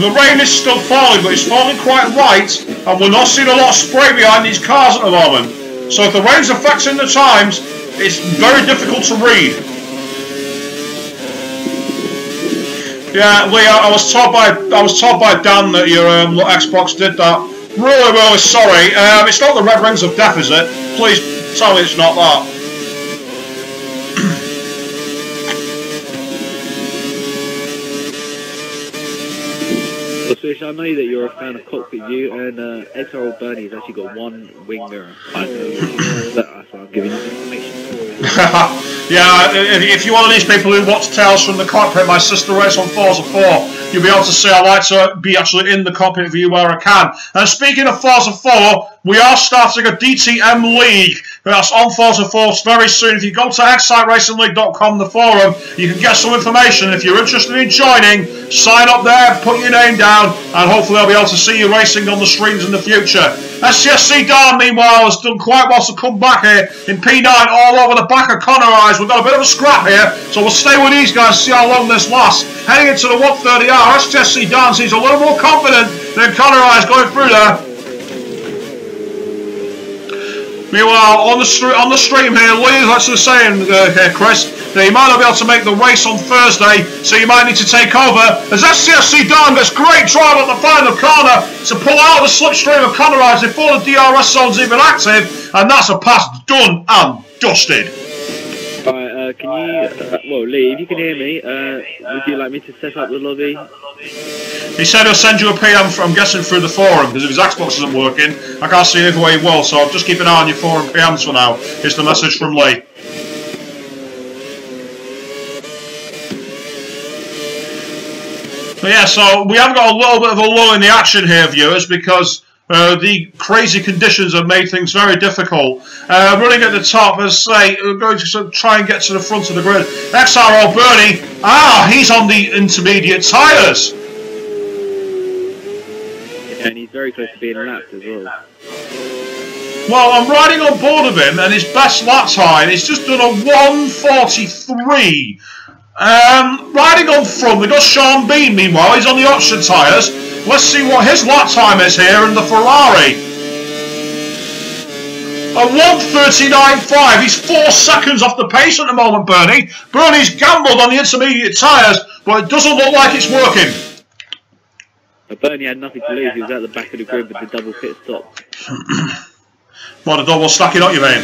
The rain is still falling, but it's falling quite light, and we're not seeing a lot of spray behind these cars at the moment. So if the rain's affecting the times, it's very difficult to read. Yeah, Lee, I was told by Dan that your Xbox did that. Really, really sorry. It's not the red rings of death, is it? Please tell me it's not that. Well, Swish, I know that you're a fan of Cockpit View, and XRL Bernie's actually got one winger. I don't know that, so I'm giving you the information. Yeah, if you're one of these people who watch Tales from the Cockpit, my sister race on Forza 4, you'll be able to see I like to be actually in the Cockpit View where I can. And speaking of Forza 4, we are starting a DTM League. That's on Forza 4 very soon. If you go to exciteracingleague.com, the forum, you can get some information. If you're interested in joining, sign up there, put your name down, and hopefully I'll be able to see you racing on the streams in the future. SCSC Dan, meanwhile, has done quite well to come back here in P9 all over the back of Connor Eyes. We've got a bit of a scrap here, so we'll stay with these guys, see how long this lasts. Heading into the 130R, SCSC Dan seems a little more confident than Connor Eyes going through there. Meanwhile, on the stream here, Lee is actually saying here, Chris, that he might not be able to make the race on Thursday, so you might need to take over. As SCSC Dan gets great drive at the final corner to pull out the slipstream of Connor Eyes before the DRS zone's even active, and that's a pass done and dusted. Alright, can you, well, Lee, if you can hear me, would you like me to set up the lobby? He said he'll send you a PM, I'm guessing, through the forum, because if his Xbox isn't working, I can't see either way he will, so just keep an eye on your forum PMs for now. It's the message from Lee. But yeah, so we have got a little bit of a lull in the action here, viewers, because the crazy conditions have made things very difficult. Running at the top, as I say, we're going to sort of try and get to the front of the grid. XRL Bernie, he's on the intermediate tyres. And he's very close to being lapped as well. Well, I'm riding on board of him, and his best lap time, he's just done a 1:43. Riding on front, we've got Sean Bean, meanwhile, he's on the option tyres. Let's see what his lap time is here in the Ferrari. A 1:39.5, he's 4 seconds off the pace at the moment, Bernie. Bernie's gambled on the intermediate tyres, but it doesn't look like it's working. But Bernie had nothing to lose, he was at the back of the grid with the double pit stop. What, a double stacking up, you mean?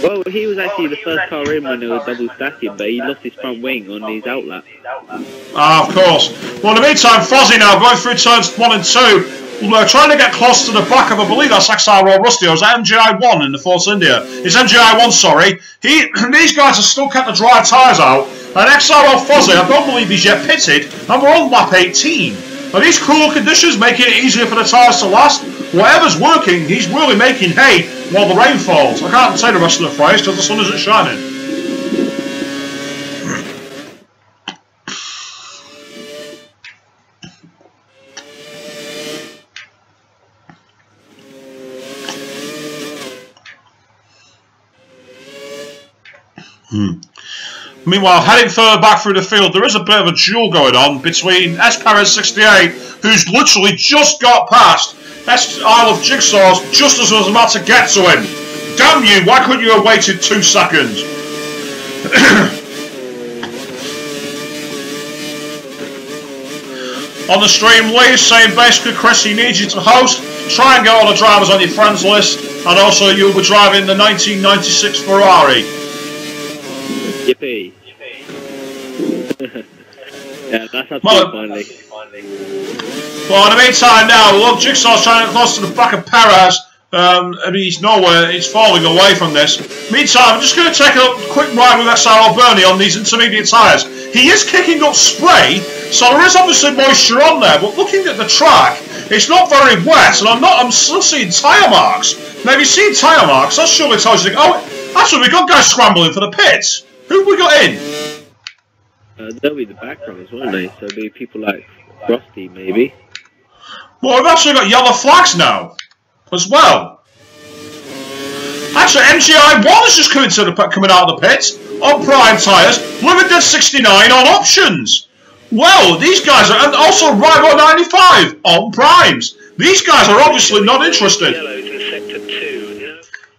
Well, he was actually the first car in when they were double stacking, but he lost his front wing on his outlap. Of course. Well, in the meantime, Fozzie now going through turns 1 and 2. We're trying to get close to the back of, I believe that's XRL Rusty, or is that MGI1 in the Force India? It's MGI1, sorry. These guys have still kept the dry tyres out, and XRL Fozzie, I don't believe he's yet pitted, and we're on lap 18. Are these cruel conditions making it easier for the tyres to last? Whatever's working, he's really making hay while the rain falls. I can't say the rest of the phrase because the sun isn't shining. Meanwhile, heading further back through the field, there is a bit of a duel going on between S. Perez 68, who's literally just got past S. Isle of Jigsaw's just as I was about to get to him. Damn you, why couldn't you have waited 2 seconds? On the stream, Lee is saying basically, Chris, he needs you to host, try and get all the drivers on your friends list, and also you'll be driving the 1996 Ferrari. Yippee. Yeah, that's how finally. Well, in the meantime now, look, Jigsaw's trying to get close to the back of Perez. He's nowhere, he's falling away from this. Meantime, I'm just going to take a quick ride with XRL Bernie on these intermediate tyres. He is kicking up spray, so there is obviously moisture on there, but looking at the track, it's not very wet, and I'm still seeing tyre marks. Now, if you see tyre marks, that surely tells you, oh, actually, we've got guys scrambling for the pits. Who have we got in? They'll be the backgrounds, won't they? So it'll be people like Frosty, maybe. Well, we've actually got yellow flags now, as well. Actually, MGI1 is just coming out of the pits on prime tyres. Limited 69 on options. Well, these guys are, and also Rival 95 on primes. These guys are obviously not interested.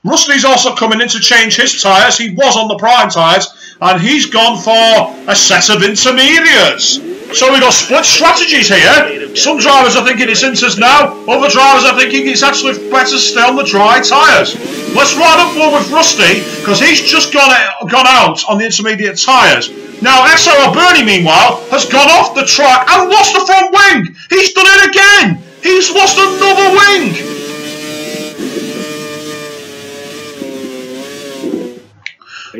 Rusty's also coming in to change his tyres. He was on the prime tyres, and he's gone for a set of intermediates. So we've got split strategies here. Some drivers are thinking it's inters now, other drivers are thinking it's actually better to stay on the dry tyres. Let's ride up more with Rusty, because he's just gone out on the intermediate tyres. Now, XRL Bernie, meanwhile, has gone off the track and lost the front wing. He's done it again. He's lost another wing.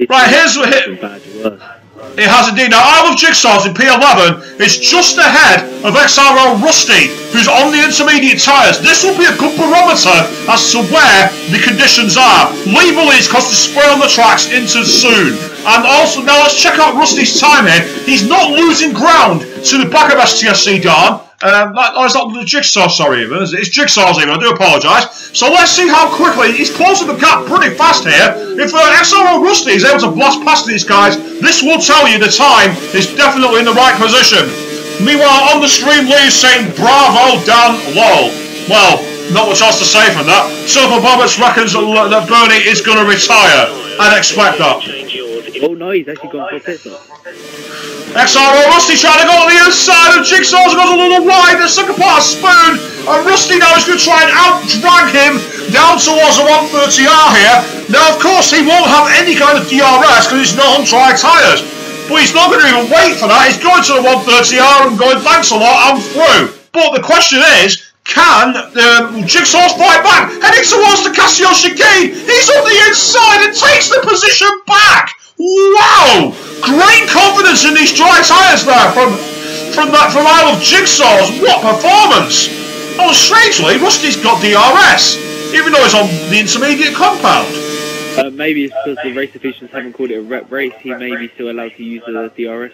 Right, here's what it has indeed. Now, I Love Jigsaw's in P11 is just ahead of XRL Rusty, who's on the intermediate tyres. This will be a good barometer as to where the conditions are. Lee believes because the spray on the tracks into soon. And also, now let's check out Rusty's time here. He's not losing ground to the back of STSC Darn. Oh, it's not the Jigsaw, sorry, even. It's Jigsaw's even, I do apologise. So let's see how quickly, he's closing the gap pretty fast here. If XRL Rusty is able to blast past these guys, this will tell you the time is definitely in the right position. Meanwhile, on the stream, Lee is saying, bravo, Dan, lol. Well, not much else to say from that. Silver Bobbits reckons that Bernie is going to retire. I'd expect that. Oh no, he's actually gone for a pit stop. XRL Rusty trying to go to the inside of Jigsaw's got a little wide, the second part of Spoon, and Rusty now is going to try and out-drag him down towards the 130R here. Now of course he won't have any kind of DRS because he's not on dry tyres, but he's not going to even wait for that. He's going to the 130R and going thanks a lot, I'm through. But the question is, can Jigsaw's fight back? Heading towards the Casio chicane, he's on the inside and takes the position back. Wow! Great confidence in these dry tyres there from I Love Jigsaw's. What performance! Oh, strangely, Rusty's got DRS, even though he's on the intermediate compound. Maybe it's because the race officials haven't called it a rep race. He may be still allowed to use the DRS.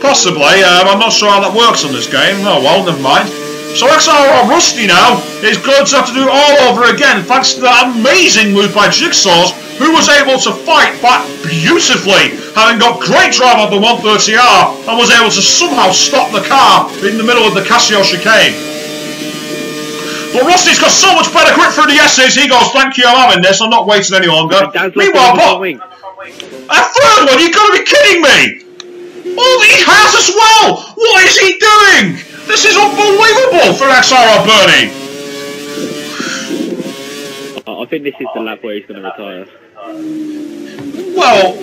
Possibly. I'm not sure how that works on this game. Oh well, never mind. So XRL Rusty now is going to have to do it all over again, thanks to that amazing move by Jigsaw's, who was able to fight back beautifully, having got great drive on the 130R and was able to somehow stop the car in the middle of the Casio chicane. But Rusty's got so much better grip through the S's, he goes, thank you, I'm having this, I'm not waiting any longer. Meanwhile, a third one, you've got to be kidding me! Oh, he has as well! What is he doing? This is unbelievable for XRL Bernie! I think this is the lap where he's going to retire. Well,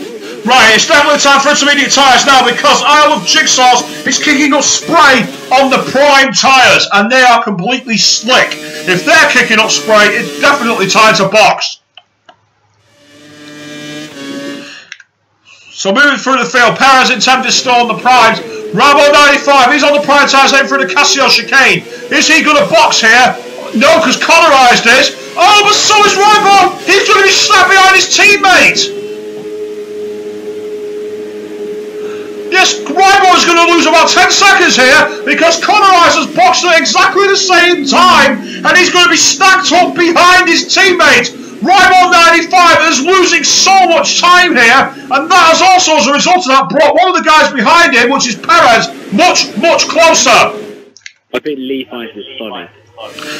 right, it's definitely time for intermediate tyres now because I Love Jigsaw's is kicking up spray on the prime tyres and they are completely slick. If they're kicking up spray, it's definitely time to box. So moving through the field, Perez in 10th is still on the primes. Rambo 95, he's on the prime tyres heading through the Casio chicane. Is he going to box here? No, because Connorized is. Oh, but so is Rambo. He's going to be slapped behind his teammate. Yes, Rambo is going to lose about 10 seconds here because Connorized has boxed at exactly the same time and he's going to be stacked up behind his teammate. Rival 95 is losing so much time here, and that has also, as a result of that, brought one of the guys behind him, which is Perez, much closer. I think Lee finds this funny.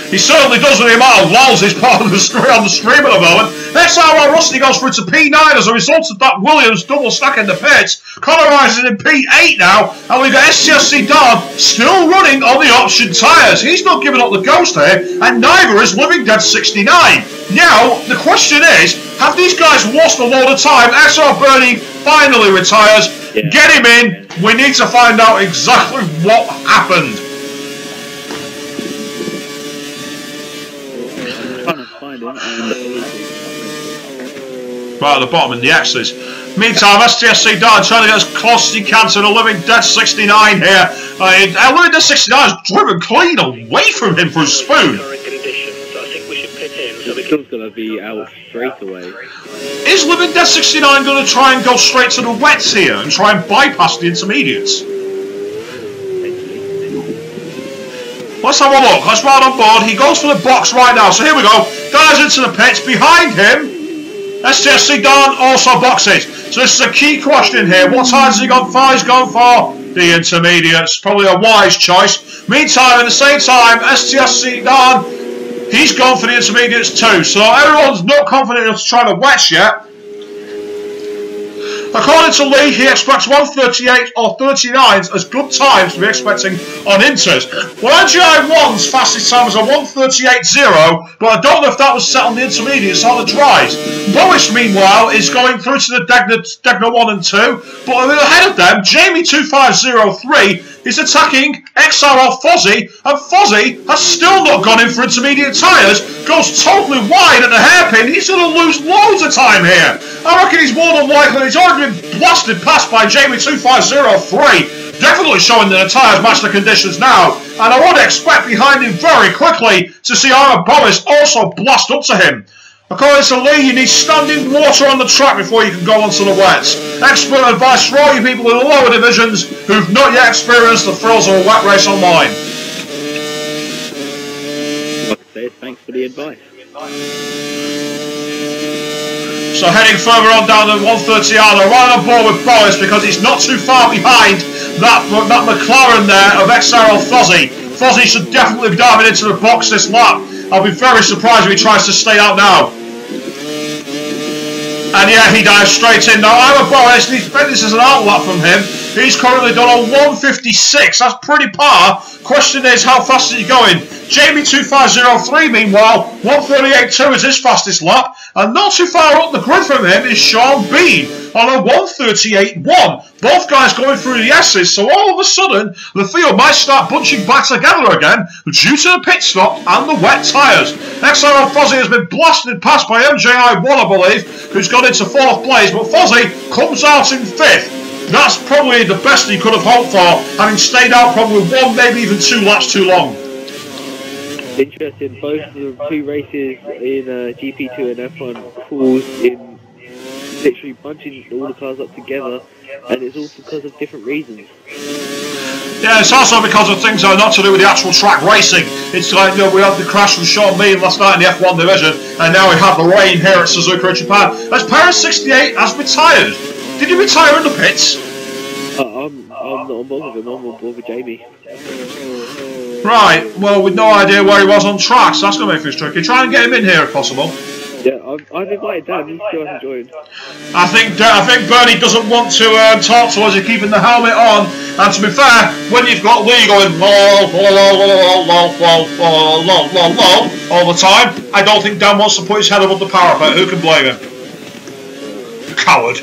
He certainly does with the amount of lulls he's part of the on the stream at the moment. XRL Rusty goes through to P9 as a result of that Williams double stack in the pits. Connorized is in P8 now, and we've got STSC Don still running on the option tyres. He's not giving up the ghost here, and neither is Living Dead 69. Now, the question is, have these guys lost a load of time? XRL Bernie finally retires. Yeah. Get him in. We need to find out exactly what happened. Right at the bottom in the X's. Meantime, STSC Darn trying to get as close as he can to the Living Dead 69 here. Living Dead 69 has driven clean away from him for a spoon. Still going to be out straight away. Is Living Dead 69 going to try and go straight to the wets here and try and bypass the intermediates? Let's have a look. Let's ride on board. He goes for the box right now. So here we go. Guys into the pits. Behind him, STSC Don also boxes. So this is a key question here. What time has he gone for? He's gone for the intermediates. Probably a wise choice. Meantime, at the same time, STSC Don, he's gone for the intermediates too. So everyone's not confident enough to try the wets yet. According to Lee, he expects 138 or 39s as good times to be expecting on Inters. Well, MGI1's fastest time was a 138.0, but I don't know if that was set on the intermediates or the dries. Boris, meanwhile, is going through to the Degna 1 and 2, but ahead of them, Jamie 2503 is attacking XRL Fozzie, and Fozzie has still not gone in for intermediate tyres, goes totally wide at the hairpin. He's going to lose loads of time here. I reckon he's more than likely, he's already been blasted past by Jamie 2503, definitely showing that the tyres match the conditions now, and I would expect behind him very quickly to see Ira Boris also blast up to him. According to Lee, you need standing water on the track before you can go onto the wets. Expert advice for all you people in the lower divisions who've not yet experienced the thrills of a wet race online. Like I say, thanks for the advice. So heading further on down the 130R, they're right on board with Boris because he's not too far behind that McLaren there of XRL Fozzie. Fozzie should definitely be diving into the box this lap. I'll be very surprised if he tries to stay out now. And yeah, he dives straight in. Now, Ira Boris, this is an outlap from him. He's currently done a 156. That's pretty par. Question is, how fast is he going? Jamie 2503, meanwhile, 138.2 is his fastest lap. And not too far up the grid from him is Sean Bean on a 138.1. Both guys going through the S's, so all of a sudden, the field might start bunching back together again due to the pit stop and the wet tyres. XRL Fozzie has been blasted past by MJI1, I believe, who's gone into 4th place, but Fozzie comes out in 5th. That's probably the best he could have hoped for, having stayed out probably 1, maybe even 2 laps too long. Interesting, both of the 2 races in GP2 and F1 caused in literally bunching all the cars up together, and it's all because of different reasons. Yeah, it's also because of things that are not to do with the actual track racing. It's like, you know, we had the crash with Sean Bean last night in the F1 division, and now we have the rain here at Suzuka in Japan. As Paris68 has retired. Did he retire in the pits? I'm not on board with him, I'm on board with Jamie. Right, well, with no idea where he was on track, so that's going to make things tricky. Try and get him in here if possible. Yeah, I've invited Dan, he still hasn't joined. I think Bernie doesn't want to talk to us, he's keeping the helmet on, and to be fair, when you've got Lee going all the time, I don't think Dan wants to put his head above the parapet. Who can blame him? Coward.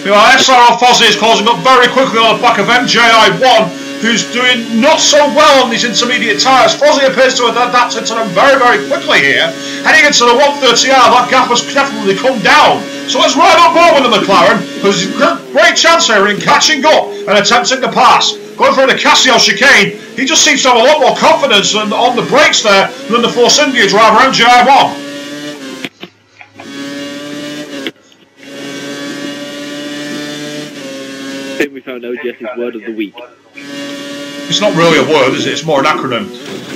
XRL Fozzie is closing up very quickly on the back of MJI1, who's doing not so well on these intermediate tyres. Fozzie appears to have adapted to them very, very quickly here. Heading into the 130R, that gap has definitely come down. So let's ride on board with the McLaren, who's a great chance here in catching up and attempting to pass. Going through the Casio chicane, he just seems to have a lot more confidence on the brakes there than the Force India driver MJI1. I think we found OGS's word of the week. It's not really a word, is it? It's more an acronym.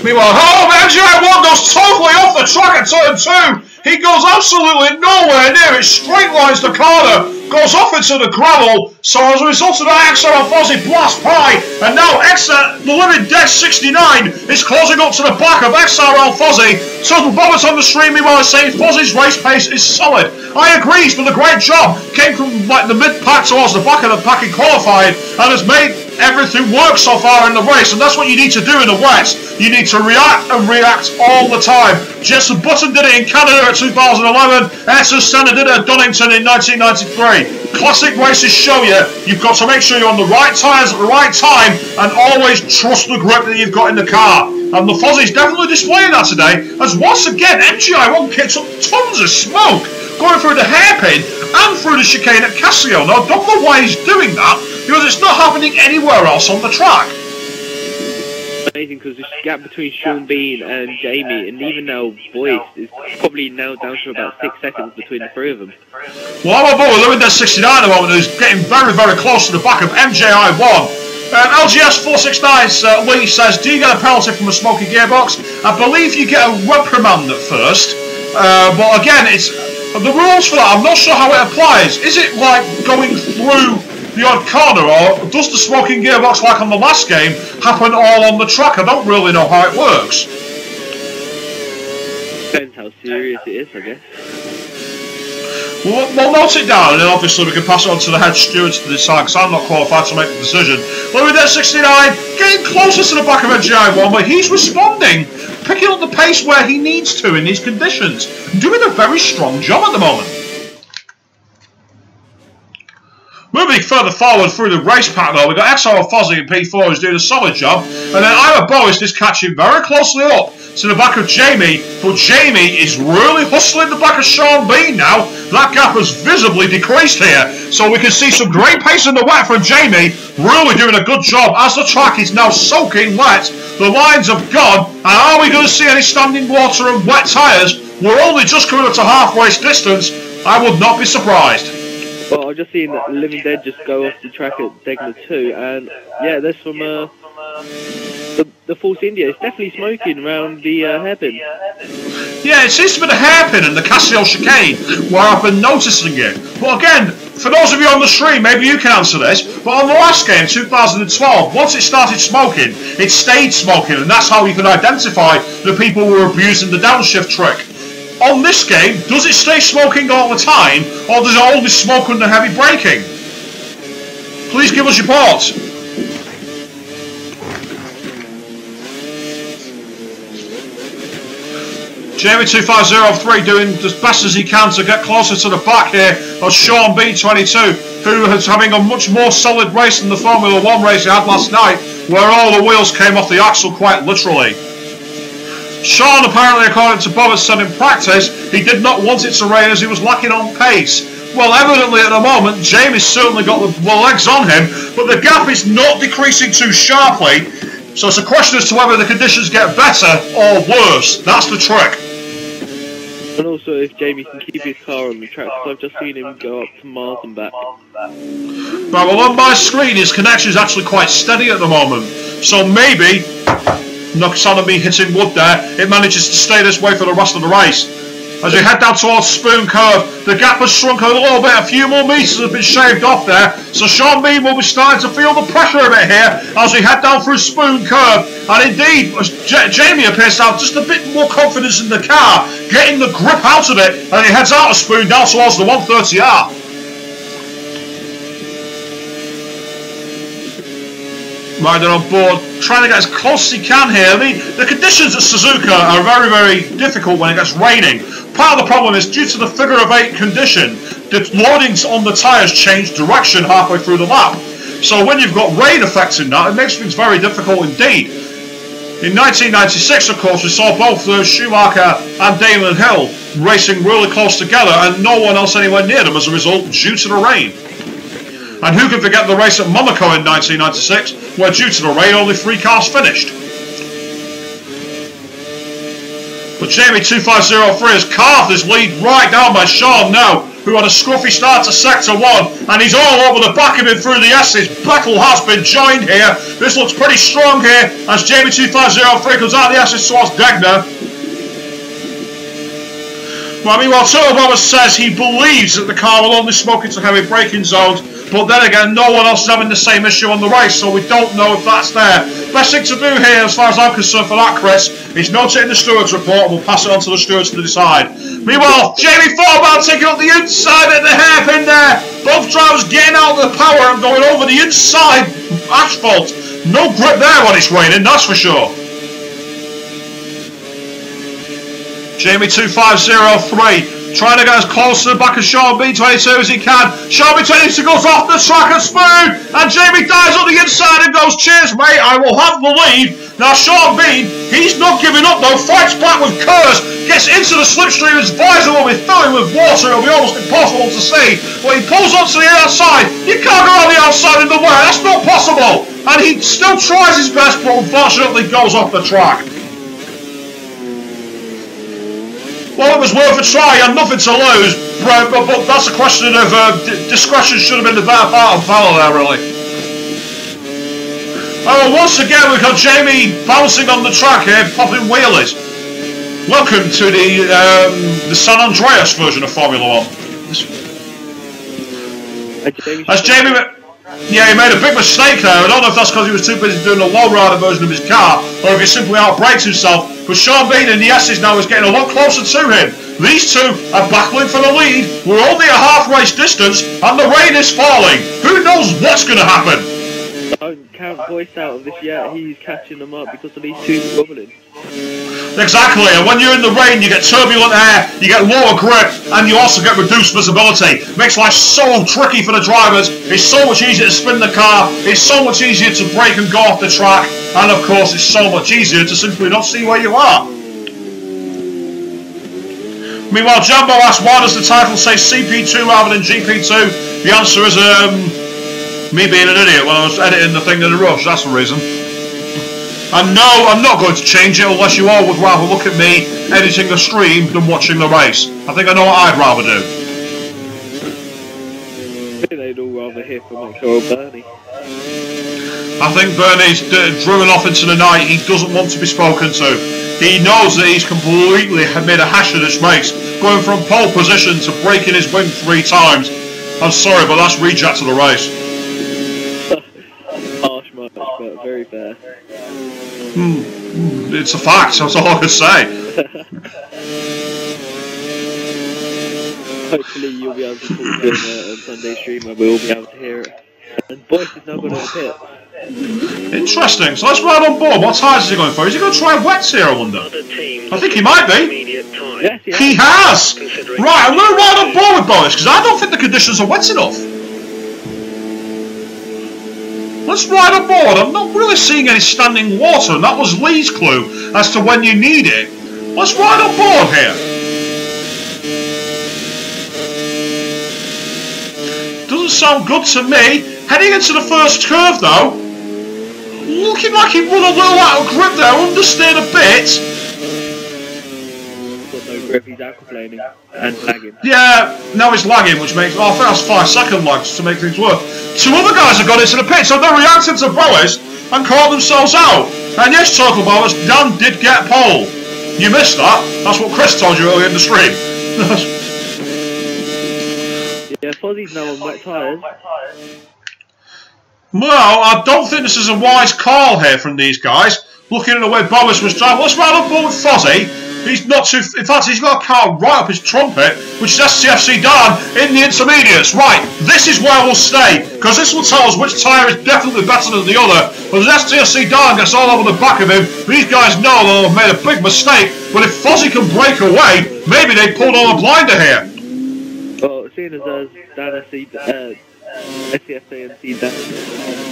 Meanwhile, MGI1 goes totally off the track at turn 2. He goes absolutely nowhere near it. Straight lines the corner, goes off into the gravel. So as a result of that, XRL Fozzie blast by, and now the living Death 69 is closing up to the back of XRL Fozzie. Total Bobbert on the stream meanwhile is saying Fozzie's race pace is solid. I agree, he's done a great job. Came from like the mid-pack towards the back of the pack in qualifying and has made everything work so far in the race, and that's what you need to do in the West. You need to react and react all the time. Jenson Button did it in Canada at 2011, Essen Senna did it at Donington in 1993. Classic races show you've got to make sure you're on the right tyres at the right time and always trust the grip that you've got in the car. And the Fozzie's definitely displaying that today, as once again MGI1 kicks up tons of smoke, going through the hairpin and through the chicane at Casio. Now I don't know why he's doing that, because it's not happening anywhere else on the track. Amazing, because the gap between Sean Bean and Jamie, and even now Boyce, is probably now down to about 6 seconds between the 3 of them. Well, I'm on board with Lewin 69 at the moment, who's getting very, very close to the back of MJI1. LGS 469's Lee says, do you get a penalty from a smoky gearbox? I believe you get a reprimand at first, but again, it's the rules for that, I'm not sure how it applies. Is it like going through the odd corner, or does the smoking gearbox, like on the last game, happen all on the track? I don't really know how it works. Depends how serious it is, I guess. We'll note it down, and then obviously we can pass it on to the head stewards to decide, because I'm not qualified to make the decision. Louis 69 getting closer to the back of NGI1, but he's responding, picking up the pace where he needs to in these conditions, doing a very strong job at the moment. Moving further forward through the race pack though, we've got XRL Fozzie in P4 who's doing a solid job, and then Ira Boris is catching very closely up to the back of Jamie, but Jamie is really hustling the back of Sean Bean now. That gap has visibly decreased here, so we can see some great pace in the wet from Jamie, really doing a good job as the track is now soaking wet. The lines have gone, and are we going to see any standing water and wet tyres? We're only just coming up to halfway distance. I would not be surprised. Well, I've just seen that Living Dead just go off the track at Degner 2, and yeah, there's from the Force India. It's definitely smoking around the hairpin. Yeah, it seems to be the hairpin and the Casio chicane where I've been noticing it. But again, for those of you on the stream, maybe you can answer this, but on the last game, 2012, once it started smoking, it stayed smoking, and that's how you can identify the people who were abusing the downshift trick. On this game, does it stay smoking all the time, or does it only smoke under heavy braking? Please give us your thoughts. Jamie 2503 doing as best as he can to get closer to the back here of Sean B22, who is having a much more solid race than the Formula 1 race he had last night, where all the wheels came off the axle quite literally. Sean, apparently, according to Bob, said in practice, he did not want it to rain as he was lacking on pace. Well, evidently at the moment, Jamie's certainly got the legs on him, but the gap is not decreasing too sharply, so it's a question as to whether the conditions get better or worse. That's the trick. And also if Jamie can keep his car on the track, because I've just seen him go up to miles and back. Right, well, on my screen, his connection is actually quite steady at the moment, so maybe... knocks on me hitting wood there, it manages to stay this way for the rest of the race. As we head down towards Spoon Curve, the gap has shrunk a little bit, a few more metres have been shaved off there, so Sean Bean will be starting to feel the pressure a bit here as we head down through Spoon Curve, and indeed, Jamie appears to have just a bit more confidence in the car, getting the grip out of it, and he heads out of Spoon down towards the 130R. Riding on board, trying to get as close as he can here. I mean, the conditions at Suzuka are very, very difficult when it gets raining. Part of the problem is due to the figure of 8 condition, the loadings on the tyres change direction halfway through the lap. So when you've got rain affecting that, it makes things very difficult indeed. In 1996, of course, we saw both Schumacher and Damon Hill racing really close together, and no one else anywhere near them as a result due to the rain. And who can forget the race at Monaco in 1996, where due to the rain only 3 cars finished. But Jamie 2503 has carved his lead right down by Sean now, who had a scruffy start to Sector 1, and he's all over the back of him through the S's. Beckel has been joined here. This looks pretty strong here as Jamie 2503 comes out of the S's towards Degner. Well, meanwhile, Turtle Roberts says he believes that the car will only smoke into heavy braking zones, but then again, no one else is having the same issue on the race, so we don't know if that's there. Best thing to do here, as far as I'm concerned for that, Chris, is note it in the stewards report, and we'll pass it on to the stewards to decide. Meanwhile, Jamie Thornbell taking up the inside at the hairpin there. Both drivers getting out of the power and going over the inside asphalt. No grip there when it's raining, that's for sure. Jamie 2503 trying to get as close to the back of Sean B22 as he can. Sean B22 goes off the track and Spoon, and Jamie dives on the inside and goes, cheers mate, I will have the lead. Now Sean Bean, he's not giving up though, fights back with Kurz, gets into the slipstream, his visor will be filling with water, it'll be almost impossible to see, but he pulls onto the outside. You can't go on the outside in the wet, that's not possible, and he still tries his best but unfortunately goes off the track. Well, it was worth a try, he had nothing to lose, but that's a question of discretion should have been the better part of Fowler there, really. Oh, once again we've got Jamie bouncing on the track here, popping wheelies. Welcome to the San Andreas version of Formula 1. As Jamie... Yeah, he made a big mistake there. I don't know if that's because he was too busy doing the low-rider version of his car, or if he simply outbraked himself. But Sean Bean in the S's now is getting a lot closer to him. These two are battling for the lead. We're only a half-race distance, and the rain is falling. Who knows what's going to happen? Don't count Boyce out of this yet. He's catching them up because of these two wobbling. Exactly, and when you're in the rain, you get turbulent air, you get lower grip, and you also get reduced visibility. Makes life so tricky for the drivers. It's so much easier to spin the car, it's so much easier to brake and go off the track, and of course it's so much easier to simply not see where you are. Meanwhile, Jambo asks, why does the title say CP2 rather than GP2? The answer is, me being an idiot when I was editing the thing in a rush, that's the reason. And no, I'm not going to change it unless you all would rather look at me editing the stream than watching the race. I think I know what I'd rather do. I think they'd all rather hear from Bernie. I think Bernie's driven off into the night. He doesn't want to be spoken to. He knows that he's completely made a hash of this race, going from pole position to breaking his wing 3 times. I'm sorry, but that's reject of the race. Harsh much, but very fair. It's a fact, that's all I can say. Hopefully you'll be able to talk to him on Sunday stream and we'll be able to hear it. And Boyce is now going to pit. Interesting, so let's ride on board. What tyres is he going for? Is he going to try wets here, I wonder? I think he might be. Yes, he has! Right, I'm going to ride on board with Boyce because I don't think the conditions are wet enough. Let's ride on board. I'm not really seeing any standing water, and that was Lee's clue as to when you need it. Let's ride on board here. Doesn't sound good to me. Heading into the first curve though, looking like he run a little out of grip there, understeered a bit. Got no grip, he's aquaplaning and lagging. Yeah, now he's lagging, which makes, I think that's 5-second lags to make things work. 2 other guys have got into the pit, so they're reacting to Boas and caught themselves out. And yes, Total Boas, Dan did get pole. You missed that. That's what Chris told you earlier in the stream. Yeah, Fozzie's now on wet tyres. Well, I don't think this is a wise call here from these guys. Looking at the way Boas was driving. Let's ride on board with Fozzie. He's not too... In fact, he's got a car right up his trumpet, which is STFC Dan in the intermediates. Right, this is where we'll stay, because this will tell us which tyre is definitely better than the other. But as STFC Dan gets all over the back of him, these guys know they've made a big mistake. But if Fozzie can break away, maybe they pulled on a blinder here. Well, seeing as Dan STFC and C Dan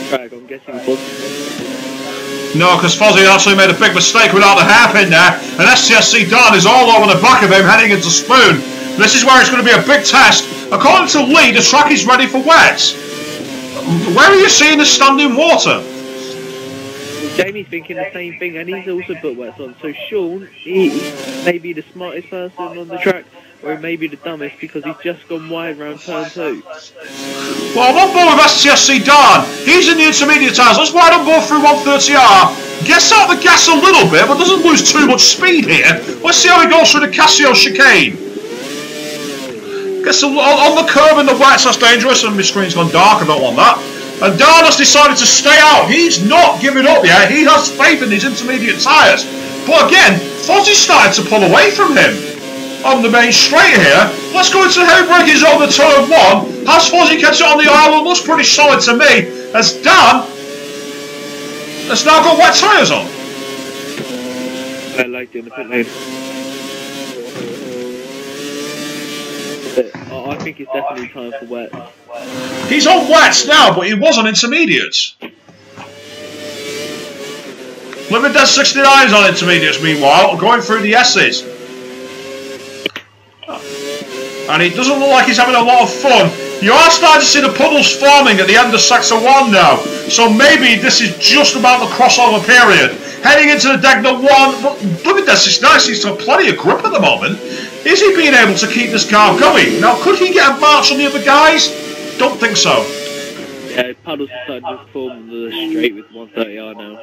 track, I'm guessing Fozzie. No, because Fozzie actually made a big mistake without the hairpin there, and STSC Dan is all over the back of him heading into Spoon. This is where it's going to be a big test. According to Lee, the track is ready for wets. Where are you seeing the standing water? Jamie's thinking the same thing, and he's also put wets on. So Sean, he may be the smartest person on the track, or he may be the dumbest because he's just gone wide round turn 2. Well, I'm on board with STSC Dan. He's in the intermediate tyres. Let's ride on board through 130R. Gets out the gas a little bit, but doesn't lose too much speed here. Let's see how he goes through the Casio chicane. Gets on the curve in the wets, that's dangerous, and my screen's gone dark, I don't want that. And Dan has decided to stay out. He's not giving up yet. He has faith in his intermediate tyres. But again, Fozzie started to pull away from him on the main straight here. Let's go into the heavy braking zone of turn 1. Has Fozzie kept it on the island? Looks pretty solid to me. As Dan has now got wet tyres on. I liked it in the pit lane. I think it's definitely time for wet. He's on wets now, but he was on intermediates. Limit Dead 69 is on intermediates meanwhile, going through the S's. And he doesn't look like he's having a lot of fun. You are starting to see the puddles forming at the end of Sector 1 now. So maybe this is just about the crossover period. Heading into the Degner 1, but Limit Dead 69 seems to have plenty of grip at the moment. Is he being able to keep this car going? Now, could he get a march on the other guys? Don't think so. Yeah, puddles are starting to form the straight with 130R now.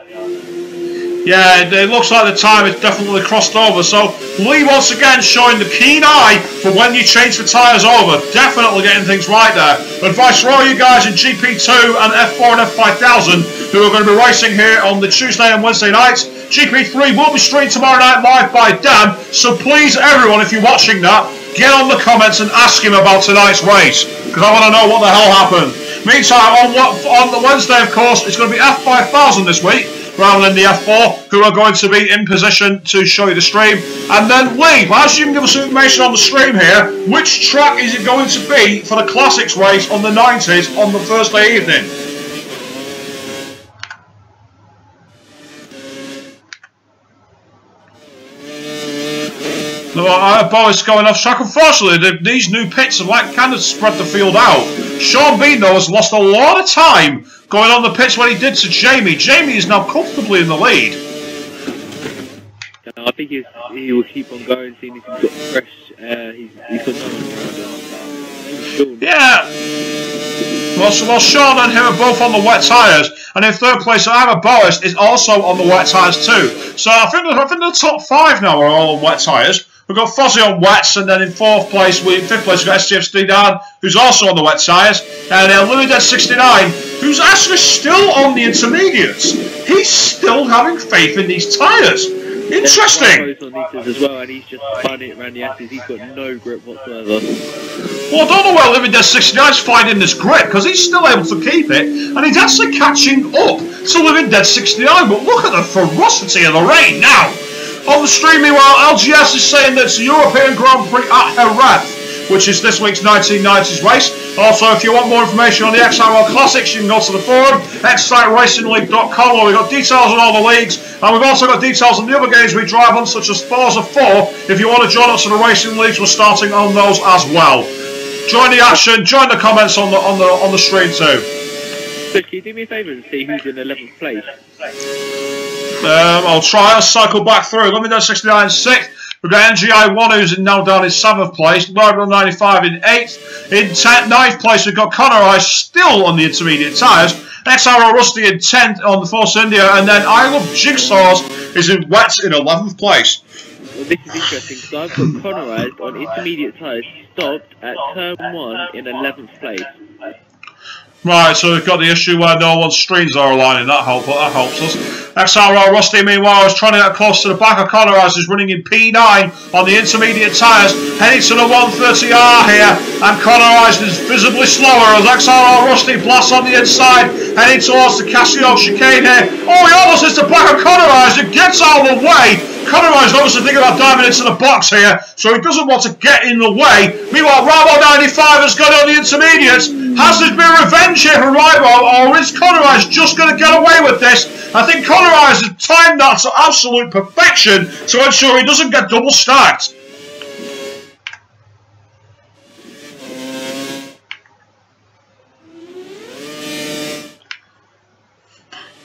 Yeah, it looks like the time is definitely crossed over. So Lee once again showing the keen eye for when you change the tyres over. Definitely getting things right there. Advice for all you guys in GP2 and F4 and F5000 who are going to be racing here on the Tuesday and Wednesday nights. GP3 will be streamed tomorrow night live by Dan. So please, everyone, if you're watching that, get on the comments and ask him about tonight's race, because I want to know what the hell happened. Meantime, on the Wednesday, of course, it's going to be F5000 this week, rather than the F4, who are going to be in position to show you the stream. And then Lee, as you can give us information on the stream here, which track is it going to be for the Classics race on the 90s on the Thursday evening? No, Boris going off track. Unfortunately, these new pits have kind of spread the field out. Sean Bean, though, has lost a lot of time going on the pits when he did to Jamie. Jamie is now comfortably in the lead. I think he will keep on going, seeing if he's got fresh. He's got no one around him. Yeah. Well, Sean and him are both on the wet tyres, and in third place, Ira Boris is also on the wet tyres too. So I think the top 5 now are all on wet tyres. We've got Fozzie on wets, and then in fifth place we've got STF Dan, who's also on the wet tyres, and Limited 69, who's actually still on the intermediates. He's still having faith in these tyres. Interesting. As well, and he's just spinning it around the axis. He's got no grip whatsoever. Well, I don't know where Living Dead 69 is finding this grip, because he's still able to keep it, and he's actually catching up to Living Dead 69. But look at the ferocity of the rain now. On the stream, meanwhile, LGS is saying that it's the European Grand Prix at Jerez, which is this week's 1990s race. Also, if you want more information on the XRL Classics, you can go to the forum, xsiteracingleague.com, where we've got details on all the leagues, and we've also got details on the other games we drive on, such as Forza 4. If you want to join us in the racing leagues, we're starting on those as well. Join the action, join the comments on the stream too. So, can you do me a favour and see who's in 11th place? I'll try. I'll cycle back through. Let me know 69 6th. We've got NGI1 who's now down in 7th place. Lord 95 in 8th. In 9th place we've got Connor Ice still on the intermediate tyres. XRL Rusty in 10th on the Force India. And then I Love Jigsaws is in wets in 11th place. Well, this is interesting because I've got Connor Ice on intermediate tyres stopped at turn 1 in 11th place. Right, so we've got the issue where no one's streams are aligning. That helps us. XRL Rusty, meanwhile, is trying to get close to the back of Connor as he's running in P9 on the intermediate tyres, heading to the 130R here, and Connor Ice is visibly slower as XRL Rusty blasts on the inside, heading towards the Casio chicane here. Oh, he almost hits the back of Connor Ice and gets out of the way. Connor Ice is obviously thinking about diving into the box here, so he doesn't want to get in the way. Meanwhile, Rambo 95 has got on the intermediates. Has there been revenge here for Rambo, or is Connor Ice just going to get away with this? I think Connor Ice has timed that to absolute perfection to ensure he doesn't get double stacked.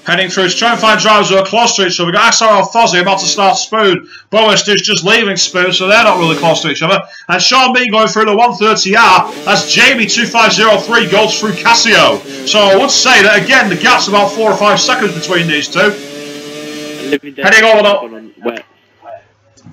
Heading through, to try and find drivers who are close to each other. We've got XRL Fozzie about to start Spoon. Boas is just leaving Spoon, so they're not really close to each other. And Sean Bean going through the 130R as Jamie 2503 goes through Casio. So I would say that again, the gap's about 4 or 5 seconds between these two. Heading over the...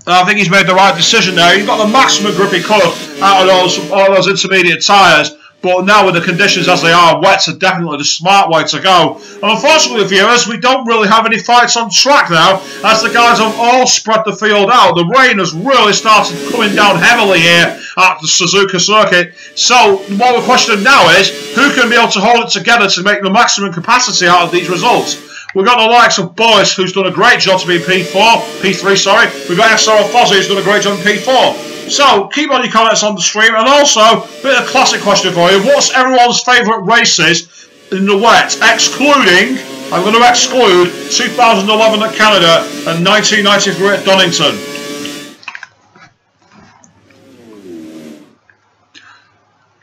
I think he's made the right decision there. He's got the maximum grip he could out of those intermediate tyres. But now with the conditions as they are, wets are definitely the smart way to go. And unfortunately, viewers, we don't really have any fights on track now, as the guys have all spread the field out. The rain has really started coming down heavily here at the Suzuka circuit. So what we're questioning now is, who can be able to hold it together to make the maximum capacity out of these results? We've got the likes of Boris, who's done a great job to be in P3, sorry. We've got XRL Fozzie, who's done a great job in P4. So, keep on your comments on the stream, and also, a bit of a classic question for you. What's everyone's favourite races in the wet, excluding, I'm going to exclude, 2011 at Canada and 1993 at Donington?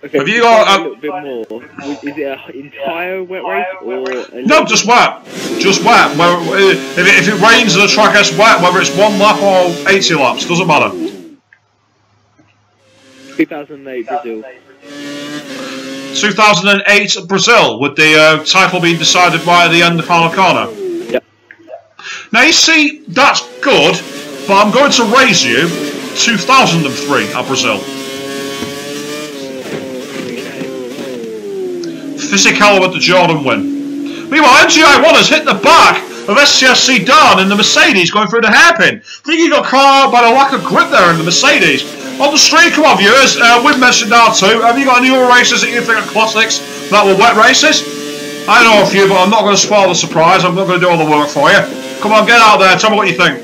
Okay, have you got a little bit more? Is it an entire wet race or? No, just wet. Just wet. If it rains and the track gets wet, whether it's 1 lap or 80 laps, doesn't matter. 2008 Brazil. 2008 Brazil, with the title being decided right at the end of the final corner. Yep. Now you see, that's good, but I'm going to raise you 2003 at Brazil. Fisichella with the Jordan win. Meanwhile, MGI1 has hit the back of SCSC Dan in the Mercedes going through the hairpin. I think he got caught out by the lack of grip there in the Mercedes. On the street, come on viewers, we've mentioned now too, have you got any other races that you think are classics that were wet races? I know a few, but I'm not going to spoil the surprise, I'm not going to do all the work for you. Come on, get out there, tell me what you think.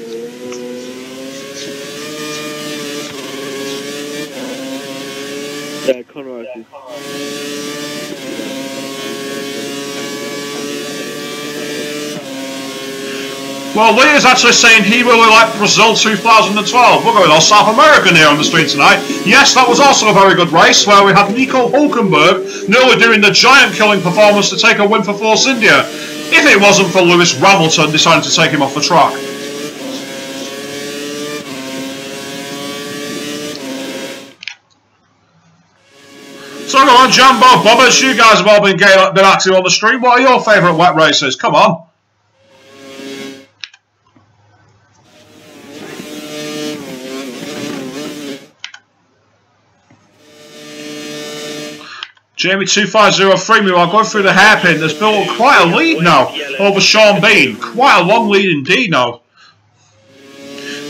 Yeah, Conrad is... Well, Lee is actually saying he really liked Brazil 2012. We're going all South American here on the street tonight. Yes, that was also a very good race where we had Nico Hulkenberg nearly doing the giant-killing performance to take a win for Force India. If it wasn't for Lewis Hamilton deciding to take him off the track. So go on, Jambo, Bobbers, you guys have all been active on the stream. What are your favourite wet races? Come on. Jamie2503, meanwhile going through the hairpin, there's built quite a lead now over Sean Bean. Quite a long lead indeed now.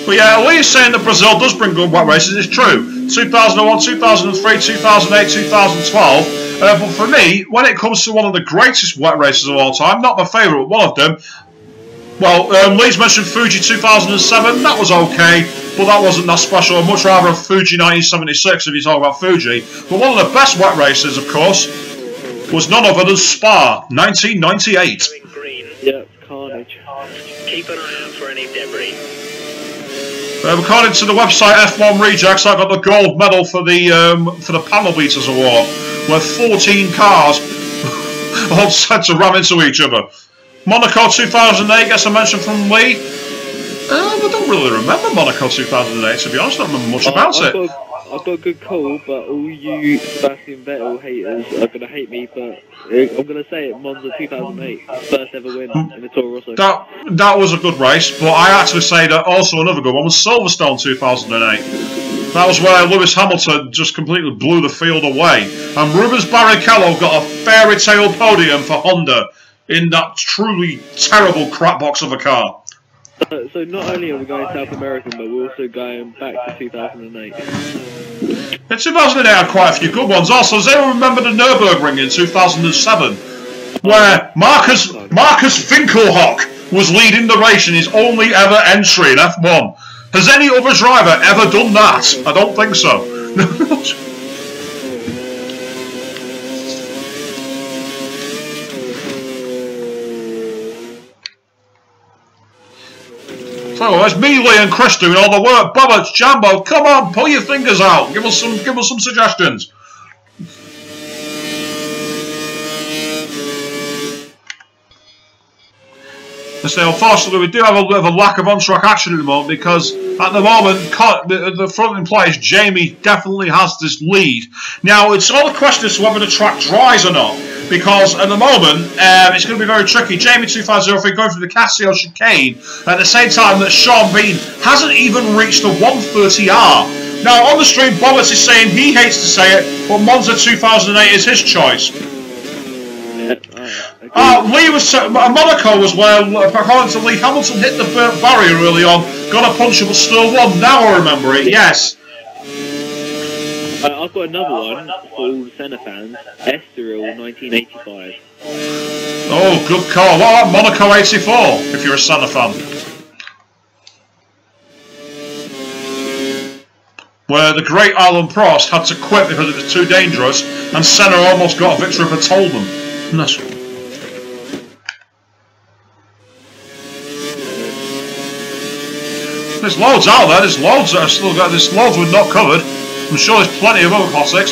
But yeah, Lee is saying that Brazil does bring good wet races, it's true. 2001, 2003, 2008, 2012. But for me, when it comes to one of the greatest wet races of all time, not my favourite, but one of them, well, Lee's mentioned Fuji 2007, that was okay, but that wasn't that special. I'd much rather have Fuji 1976 if you talk about Fuji. But one of the best wet races, of course, was none other than Spa 1998. Yeah, carnage. Keep an eye out for any debris. According to the website F1 Rejects, I got the gold medal for the Panel Beaters Award, where 14 cars all set to ram into each other. Monaco 2008 gets a mention from Lee. I don't really remember Monaco 2008, to be honest. I don't remember much about it. I've got a good call, but all you Sebastian Vettel haters are going to hate me, but I'm going to say it, Monza 2008, first ever win in the Toro Rosso. That was a good race, but I actually say that also another good one was Silverstone 2008. That was where Lewis Hamilton just completely blew the field away. And Rubens Barrichello got a fairy tale podium for Honda in that truly terrible crap box of a car. So not only are we going South American, but we're also going back to 2008. In 2008 had quite a few good ones. Also, does anyone remember the Nürburgring in 2007? Where Marcus Finkelhock was leading the race in his only ever entry in F1. Has any other driver ever done that? I don't think so. So it's me, Lee, and Chris doing all the work. Bobbert, Jambo, come on, pull your fingers out. Give us some suggestions. I say, unfortunately, we do have a bit of a lack of on-track action at the moment because at the moment, the front end players, Jamie definitely has this lead. Now, it's all a question as to whether the track dries or not. Because at the moment, it's going to be very tricky. Jamie 2503 going through the Casio chicane at the same time that Sean Bean hasn't even reached the 130R. Now, on the stream, Bobbert is saying he hates to say it, but Monza 2008 is his choice. Lee was Monaco was where, according to Lee, Hamilton hit the barrier early on, got a puncher but still won. Now I remember it. Yes. I've got another one for all the Senna fans. XRL 1985. Oh, good call. What about Monaco 84? If you're a Senna fan. Where the great Alan Prost had to quit because it was too dangerous, and Senna almost got a victory for Tolman. There's loads out there. There's loads that are still got. There's loads we've not covered. I'm sure there's plenty of other classics.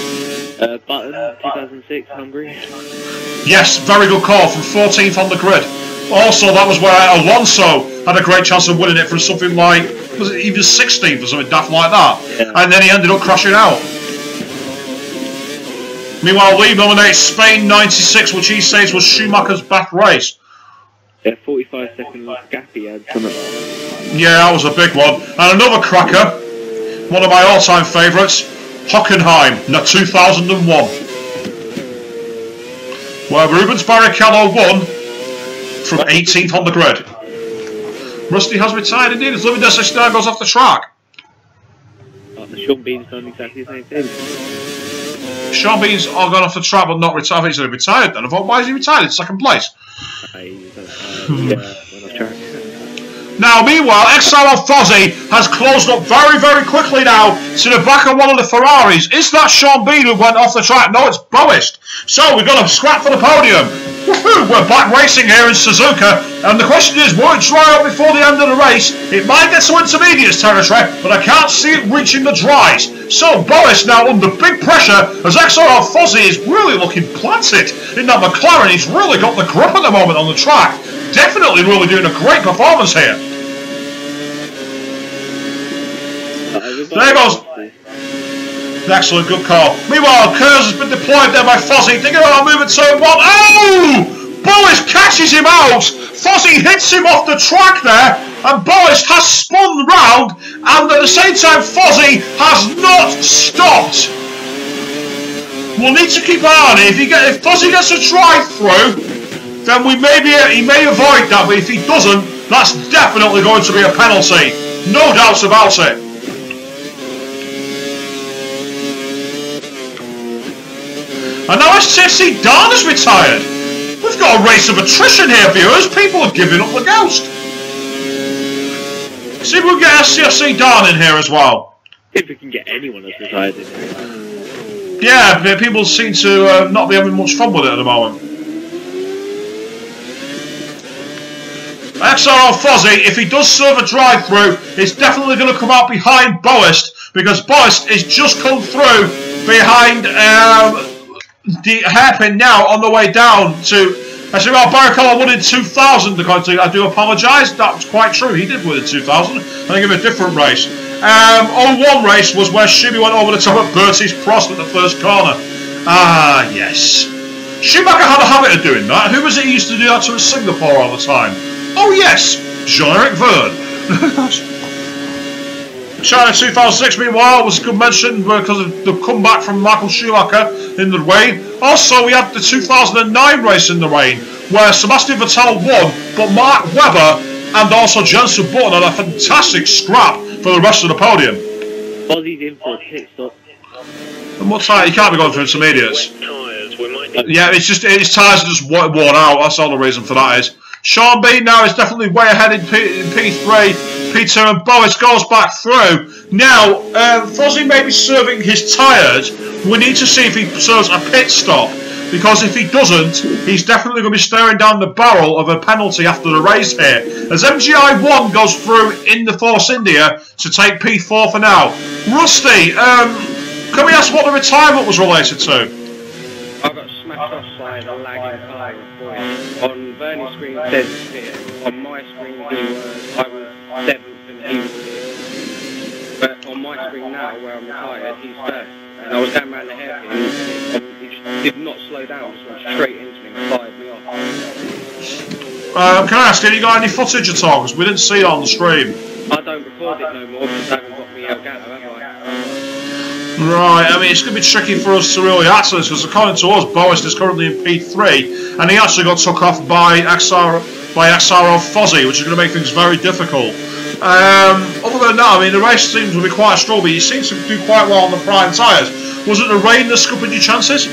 Button 2006 Hungary. Yes, very good call from 14th on the grid. Also, that was where Alonso had a great chance of winning it from something like, was it even 16th or something daft like that? Yeah. And then he ended up crashing out. Meanwhile, Lee nominates Spain 96, which he says was Schumacher's best race. Yeah, 45-second gap he had. Yeah, that was a big one. And another cracker, one of my all-time favourites, Hockenheim, in 2001. Where Rubens Barrichello won from 18th on the grid. Rusty has retired indeed, as Living Dead 69 goes off the track. Sean Bean's done exactly the same thing. Sean Bean's all gone off the track but not retired. He's retired then. I thought, why is he retired in second place? Went off track. Now, meanwhile, XRL Fozzy has closed up very, very quickly now to the back of one of the Ferraris. Is that Sean Bean who went off the track? No, it's Boist. So, we've got a scrap for the podium. Woohoo! We're back racing here in Suzuka, and the question is, will it dry out before the end of the race? It might get to intermediates territory, but I can't see it reaching the dries. So, Boist now under big pressure, as XRL Fozzy is really looking planted in that McLaren. He's really got the grip at the moment on the track. Definitely really doing a great performance here. There goes. Excellent, good call. Meanwhile, Kurz has been deployed there by Fozzy. Thinking about moving turn one. Oh! Boist catches him out. Fozzy hits him off the track there, and Boist has spun round, and at the same time, Fozzy has not stopped. We'll need to keep an eye on it. If Fozzy gets a drive-through, then he may avoid that, but if he doesn't, that's definitely going to be a penalty. No doubts about it. And now STFC Darn has retired. We've got a race of attrition here, viewers. People are giving up the ghost. See if we can get STFC Darn in here as well. If we can get anyone that's retired in here. Yeah, people seem to not be having much fun with it at the moment. XRL Fozzy, if he does serve a drive-through, it's definitely going to come out behind Boist, because Boist is just come through behind the hairpin now on the way down to. I said, well, Barrichello won in 2000. I do apologise. That's quite true. He did win in 2000. I think of a different race. 01 race was where Shimmy went over the top of Bertie's Prost at the first corner. Ah, yes. Schumacher had a habit of doing that. Who was it he used to do that to in Singapore all the time? Oh, yes. Jean-Eric Verne. China 2006, meanwhile, was a good mention because of the comeback from Michael Schumacher in the rain. Also, we had the 2009 race in the rain, where Sebastian Vettel won, but Mark Webber and also Jenson Button had a fantastic scrap for the rest of the podium. Ozzy's in for a pit stop. And what's that? He can't be going through intermediates. Yeah, it's just his tyres are just worn out. That's all the reason for that is. Sean Bean now is definitely way ahead in P3. Peter and Boris goes back through. Now, Fozzy may be serving his tyres. We need to see if he serves a pit stop. Because if he doesn't, he's definitely going to be staring down the barrel of a penalty after the race here. As MGI1 goes through in the Force India to take P4 for now. Rusty, can we ask what the retirement was related to? I got smashed off by the lagging car on Vernie's screen it says fifth. On my screen I was 7th and he was 6th. But on my screen now where I'm retired he's 1st. And I was going around the hairpin and he just did not slow down, just went straight into me and fired me off. Can I ask, have you got any footage at all? Because we didn't see it on the stream. I don't record it no more because I haven't got me Elgato, have I? Right, I mean, it's going to be tricky for us to really answer this because according to us, Boris is currently in P3 and he actually got took off by XRL Fozzy, which is going to make things very difficult. Other than that, I mean, the race seems to be quite strong, but he seems to do quite well on the prime tyres. Was it the rain that scuppered your chances?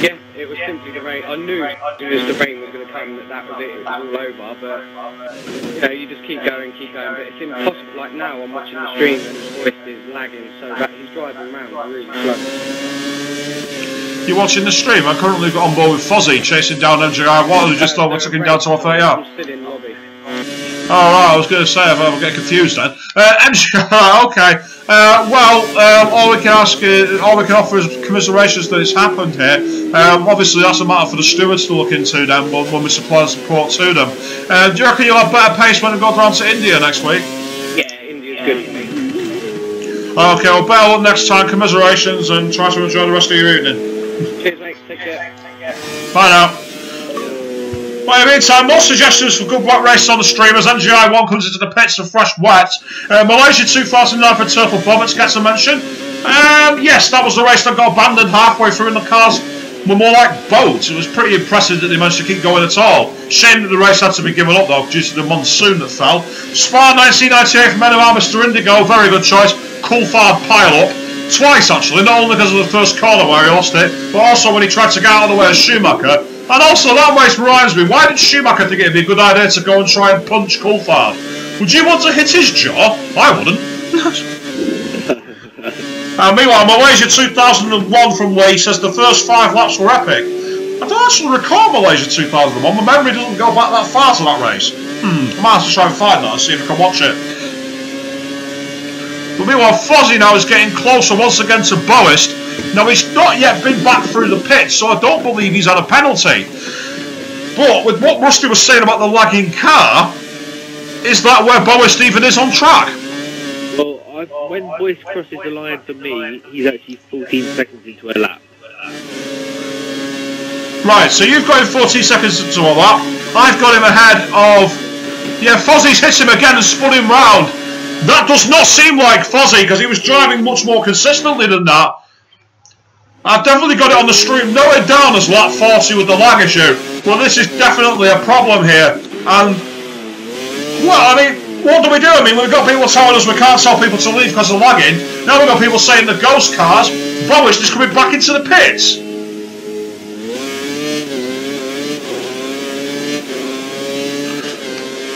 Yeah, it was simply the rain. I knew as soon as the rain was going to come that was it, it was all over, but you know, you just keep going, but it's impossible. Like now, I'm watching the stream and his voice is lagging so that he's driving around really slow. You're watching the stream? I currently got on board with Fozzy chasing down MGI1 who just overtook him down to 130 out. I'm still in lobby. Oh, right, I was going to say, I'm getting confused then. MGI, okay. All we can offer is commiserations that it's happened here. Obviously, that's a matter for the stewards to look into then when we supply support to them. Do you reckon you'll have better pace when we go down to India next week? Yeah, India's good for me. Okay, well, better luck next time. Commiserations and try to enjoy the rest of your evening. Cheers, mate. Take care. Bye now. Well, in the meantime, more suggestions for good wet races on the streamers. MGI1 comes into the pits for fresh wet. Malaysia 2009 for Turtle Bobbits gets a mention. Yes, that was the race that got abandoned halfway through and the cars were more like boats. It was pretty impressive that they managed to keep going at all. Shame that the race had to be given up though due to the monsoon that fell. Spa 1998 from NMR Mr. Indigo, very good choice. Coulthard pile up. Twice actually, not only because of the first corner where he lost it, but also when he tried to get out of the way of Schumacher. And also that race reminds me, why did Schumacher think it'd be a good idea to go and try and punch Coulthard? Would you want to hit his jaw? I wouldn't. Meanwhile, Malaysia 2001 from Lee says the first 5 laps were epic. I don't actually recall Malaysia 2001, my memory doesn't go back that far to that race. I might have to try and find that and see if I can watch it. But meanwhile, Fozzie now is getting closer once again to Boest. Now he's not yet been back through the pits, so I don't believe he's had a penalty. But with what Rusty was saying about the lagging car, is that where Boest even is on track? Well, when Boyce crosses the line for me, he's actually 14 seconds into a lap. Right, so you've got him 14 seconds into a lap. I've got him ahead of... Yeah, Fozzie's hit him again and spun him round. That does not seem like Fozzie, because he was driving much more consistently than that. I've definitely got it on the stream nowhere down as lap 40 with the lag issue. Well, this is definitely a problem here. And, well, I mean, what do we do? I mean, we've got people telling us we can't tell people to leave because of lagging. Now we've got people saying the ghost cars, Bowish is coming back into the pits.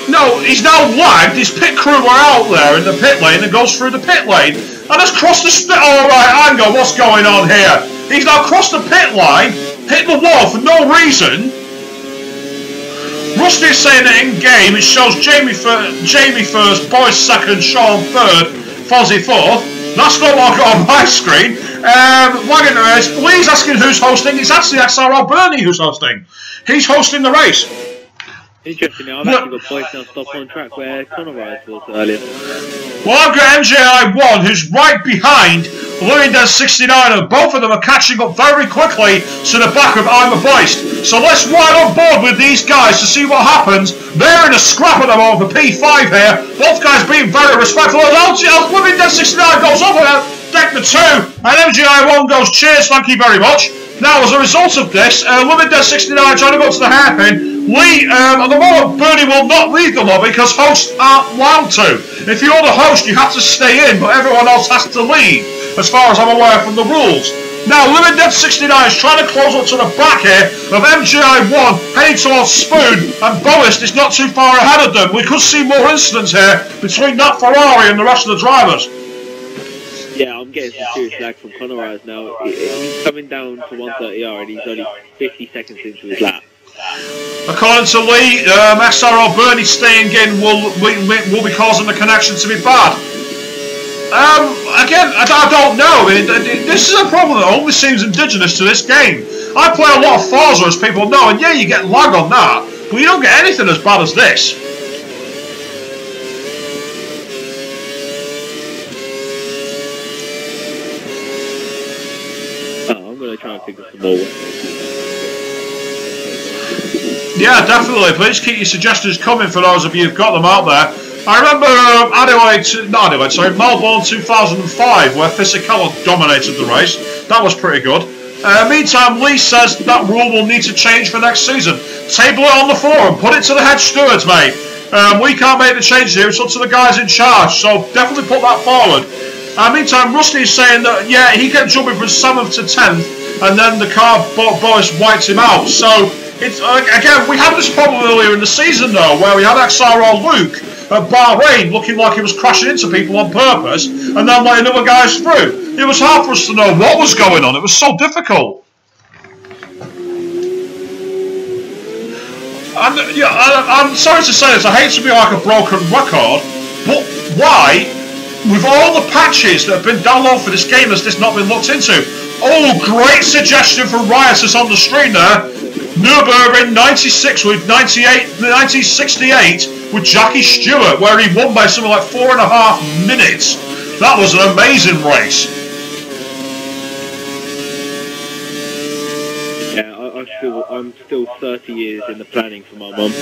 No, he's now lagged, his pit crew were out there in the pit lane and goes through the pit lane and has crossed the alright, hang on, what's going on here? He's now crossed the pit line, hit the wall for no reason. Rusty is saying that in game it shows Jamie first, Boyce second, Sean third, Fozzie fourth. That's not what I got on my screen. Lagging the race. Lee's asking who's hosting. It's actually XRL Bernie who's hosting. He's hosting the race. Interesting, I've actually got points now stop on track where Connor Rice was earlier. Well, I've got MJI1 who's right behind Lewingdon 69 and both of them are catching up very quickly to the back of I'm a Boist. So let's ride on board with these guys to see what happens. They're in a scrap at the moment for P5 here. Both guys being very respectful. As Lewingdon 69 goes over deck the 2 and MJI1 goes cheers, thank you very much. Now, as a result of this, Lewingdon 69 trying to go to the hairpin. Lee, at the moment, Bernie will not leave the lobby because hosts aren't allowed to. If you're the host, you have to stay in, but everyone else has to leave, as far as I'm aware from the rules. Now, Lewingdon 69 is trying to close up to the back here of MGI1, heading towards Spoon, and Boist is not too far ahead of them. We could see more incidents here between that Ferrari and the rest of the drivers. Yeah, I'm getting some serious lag from Connor Rice now. He's coming down to 130R and he's only 50 seconds into his lap. According to Lee, XRL Bernie staying in will be causing the connection to be bad. Again, I don't know. I mean, this is a problem that only seems indigenous to this game. I play a lot of Forza, as people know, and yeah, you get lag on that, but you don't get anything as bad as this. I'm going to try and figure some more ways. Yeah, definitely. Please keep your suggestions coming for those of you who've got them out there. I remember Melbourne 2005, where Fisichella dominated the race. That was pretty good. Meantime, Lee says that rule will need to change for next season. Table it on the forum. Put it to the head stewards, mate. We can't make the change here. It's up to the guys in charge. So definitely put that forward. Meantime, Rusty is saying that, yeah, he kept jumping from 7th to 10th, and then the car Boris wiped him out. So, it's again, we had this problem earlier in the season, though, where we had XRL Luke at Bahrain looking like he was crashing into people on purpose, and then letting other guys through. It was hard for us to know what was going on. It was so difficult. And, yeah, I'm sorry to say this, I hate to be like a broken record, but why, with all the patches that have been downloaded for this game, has this not been looked into? Oh, great suggestion from Riotous on the screen there. Nürburgring 96 with 1968 with Jackie Stewart, where he won by something like 4.5 minutes. That was an amazing race. Yeah, I've I'm still 30 years in the planning for my mum.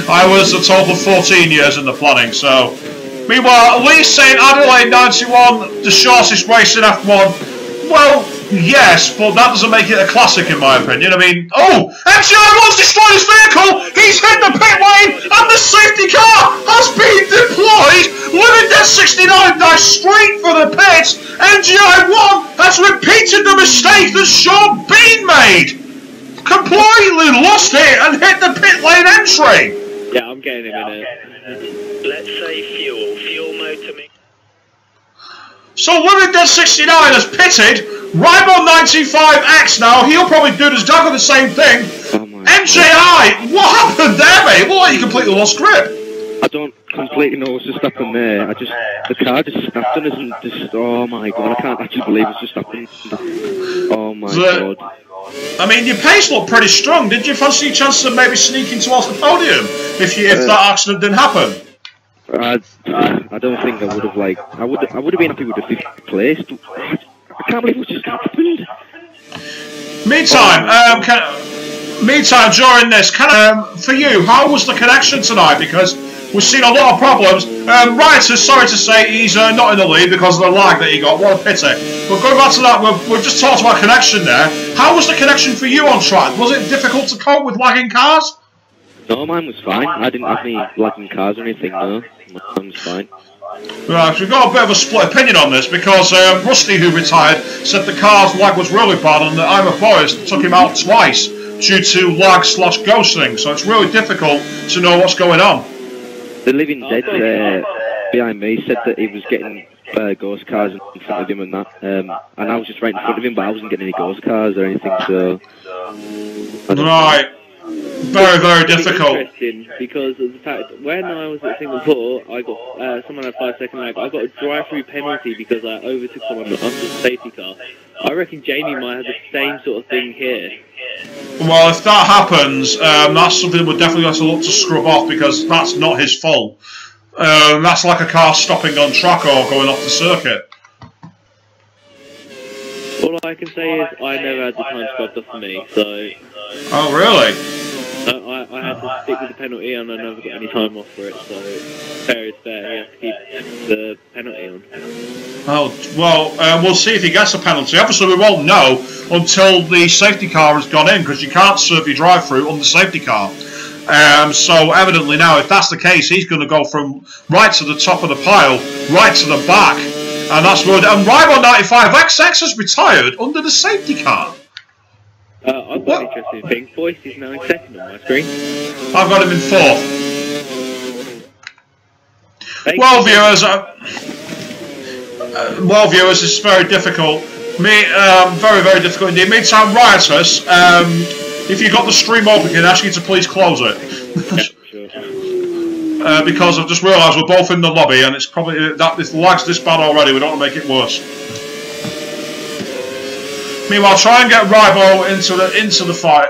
I was a total of 14 years in the planning, so... Meanwhile, at least saying Adelaide 91, the shortest race in F1, well, yes, but that doesn't make it a classic in my opinion. I mean, oh, XRLGP2's destroyed his vehicle, he's hit the pit lane, and the safety car has been deployed. Living Death 69 dives straight for the pits. NGI1 has repeated the mistake that Sean Bean made. Completely lost it and hit the pit lane entry. Yeah, I'm getting him in it. Let's say fuel mode to me. So Living Dead 69 has pitted. Ribo 95X now, he'll probably do his dog the same thing. MJI, what happened there, mate? Well, you completely lost grip. I don't completely know what's just happened there. The car just snapped and isn't just, oh my god, I can't actually believe it's just happened. Oh my god. I mean, your pace looked pretty strong. Did you fancy your chances of maybe sneaking towards the podium if that accident didn't happen? I don't think I would have I would have been happy with the 5th place. I can't believe it just happened. Meantime, during this, for you, how was the connection tonight? Because we've seen a lot of problems. Rioter, sorry to say, he's not in the lead because of the lag that he got. What a pity. But going back to that, we've just talked about connection there. How was the connection for you on track? Was it difficult to cope with lagging cars? No, mine was fine. I didn't have any lagging cars or anything, no. Mine was fine. Right, we've got a bit of a split opinion on this because Rusty, who retired, said the car's lag was really bad and that I'm a Boys took him out twice due to lag/ghosting, so it's really difficult to know what's going on. The Living Dead behind me said that he was getting ghost cars in front of him and that, and I was just right in front of him, but I wasn't getting any ghost cars or anything, so... Right. Very, very difficult. Interesting, because of the fact that when I was at Singapore, I got someone had 5-second lag. I got a drive-through penalty because I overtook someone under the safety car. I reckon Jamie might have the same sort of thing here. Well, if that happens, that's something we'll definitely have to look to scrub off because that's not his fault. That's like a car stopping on track or going off the circuit. All I can say is I never had the time scrubbed off for me, so... Oh, really? I had to stick with the penalty and I never got any time off for it, so fair is fair, you have to keep the penalty on. Oh, well, we'll see if he gets a penalty. Obviously, we won't know until the safety car has gone in, because you can't serve your drive-through on the safety car. So, evidently now, if that's the case, he's going to go from right to the top of the pile, right to the back, and that's good. And Ribo 95XX has retired under the safety car. I've got an interesting thing. Voice is now in 2nd on my screen. I've got him in 4th. Well, viewers, it's very difficult. Very, very difficult indeed. Meantime, Riotous, if you've got the stream open, can I ask you to please close it? Yeah, sure. Because I've just realised we're both in the lobby, and it's probably that this lag's this bad already. We don't want to make it worse. Meanwhile, try and get Ribo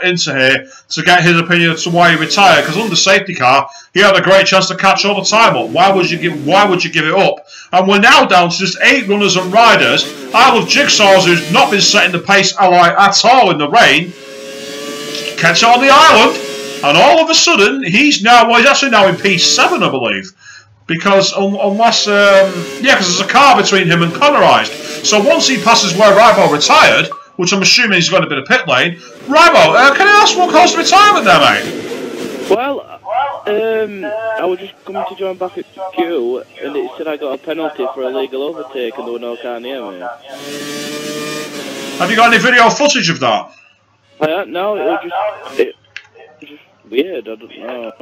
into here to get his opinion as to why he retired. Because under safety car, he had a great chance to catch all the time up. Why would you give it up? And we're now down to just 8 runners and riders. Isle of Jigsaws, who's not been setting the pace at all in the rain, catch it on the island, and all of a sudden he's actually now in P7, I believe. Because because there's a car between him and Connorized. So once he passes where Ribo retired, which I'm assuming he's got a bit of pit lane, Ribo, can I ask what caused the retirement there, mate? Well, I was just coming to join back at Q, and it said I got a penalty for illegal overtake, and there were no car near me. Have you got any video footage of that? No, it was just weird, I don't know.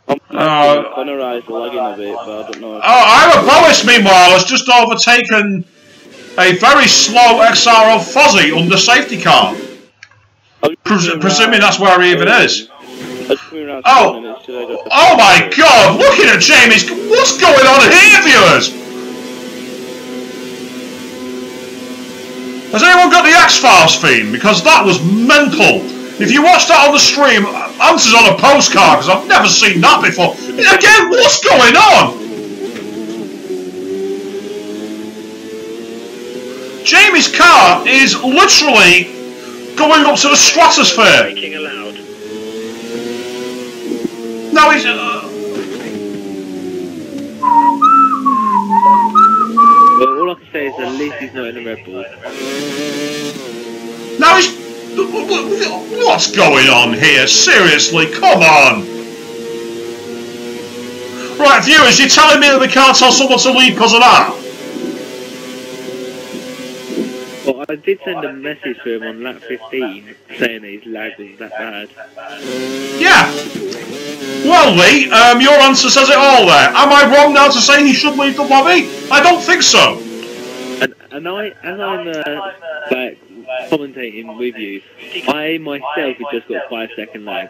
I'm Connorized lagging a bit, but I don't know. Ira Boas, meanwhile, has just overtaken a very slow XRL Fozzie under safety car. Presuming that's where he even is. Oh my god, looking at Jamie's, what's going on here, viewers? Has anyone got the X-Files theme? Because that was mental. If you watch that on the stream, answers on a postcard, because I've never seen that before. Again, what's going on? Jamie's car is literally going up to the stratosphere. Braking allowed. Now he's... Well, all I can say is at least he's not in a Red Bull. Now he's... What's going on here? Seriously, come on! Right, viewers, you're telling me that we can't tell someone to leave because of that? Well, I did send a message to him on lap 15 saying that his lag was that bad. Yeah. Well, Lee, your answer says it all there. Am I wrong now to say he should leave the lobby? I don't think so. And as I'm like commentating with you, I myself have just got 5-second lag.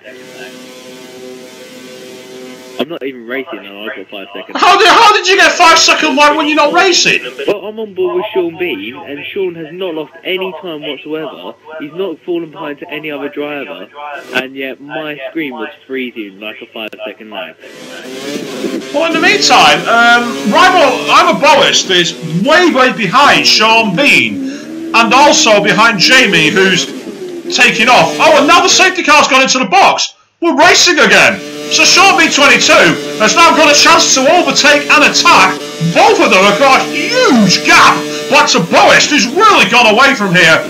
I'm not even racing now, I've got 5 seconds. How did you get 5-second lag when you're not racing? Well, I'm on board with Sean Bean, and Sean has not lost any time whatsoever. He's not fallen behind to any other driver, and yet my screen was freezing like a 5-second lag. Well, in the meantime, I'm a Boist is way behind Sean Bean, and also behind Jamie, who's taking off. Oh, and now the safety car's gone into the box. We're racing again. So Sean B22 has now got a chance to overtake and attack. Both of them have got a huge gap back to Boist, who's really gone away from here.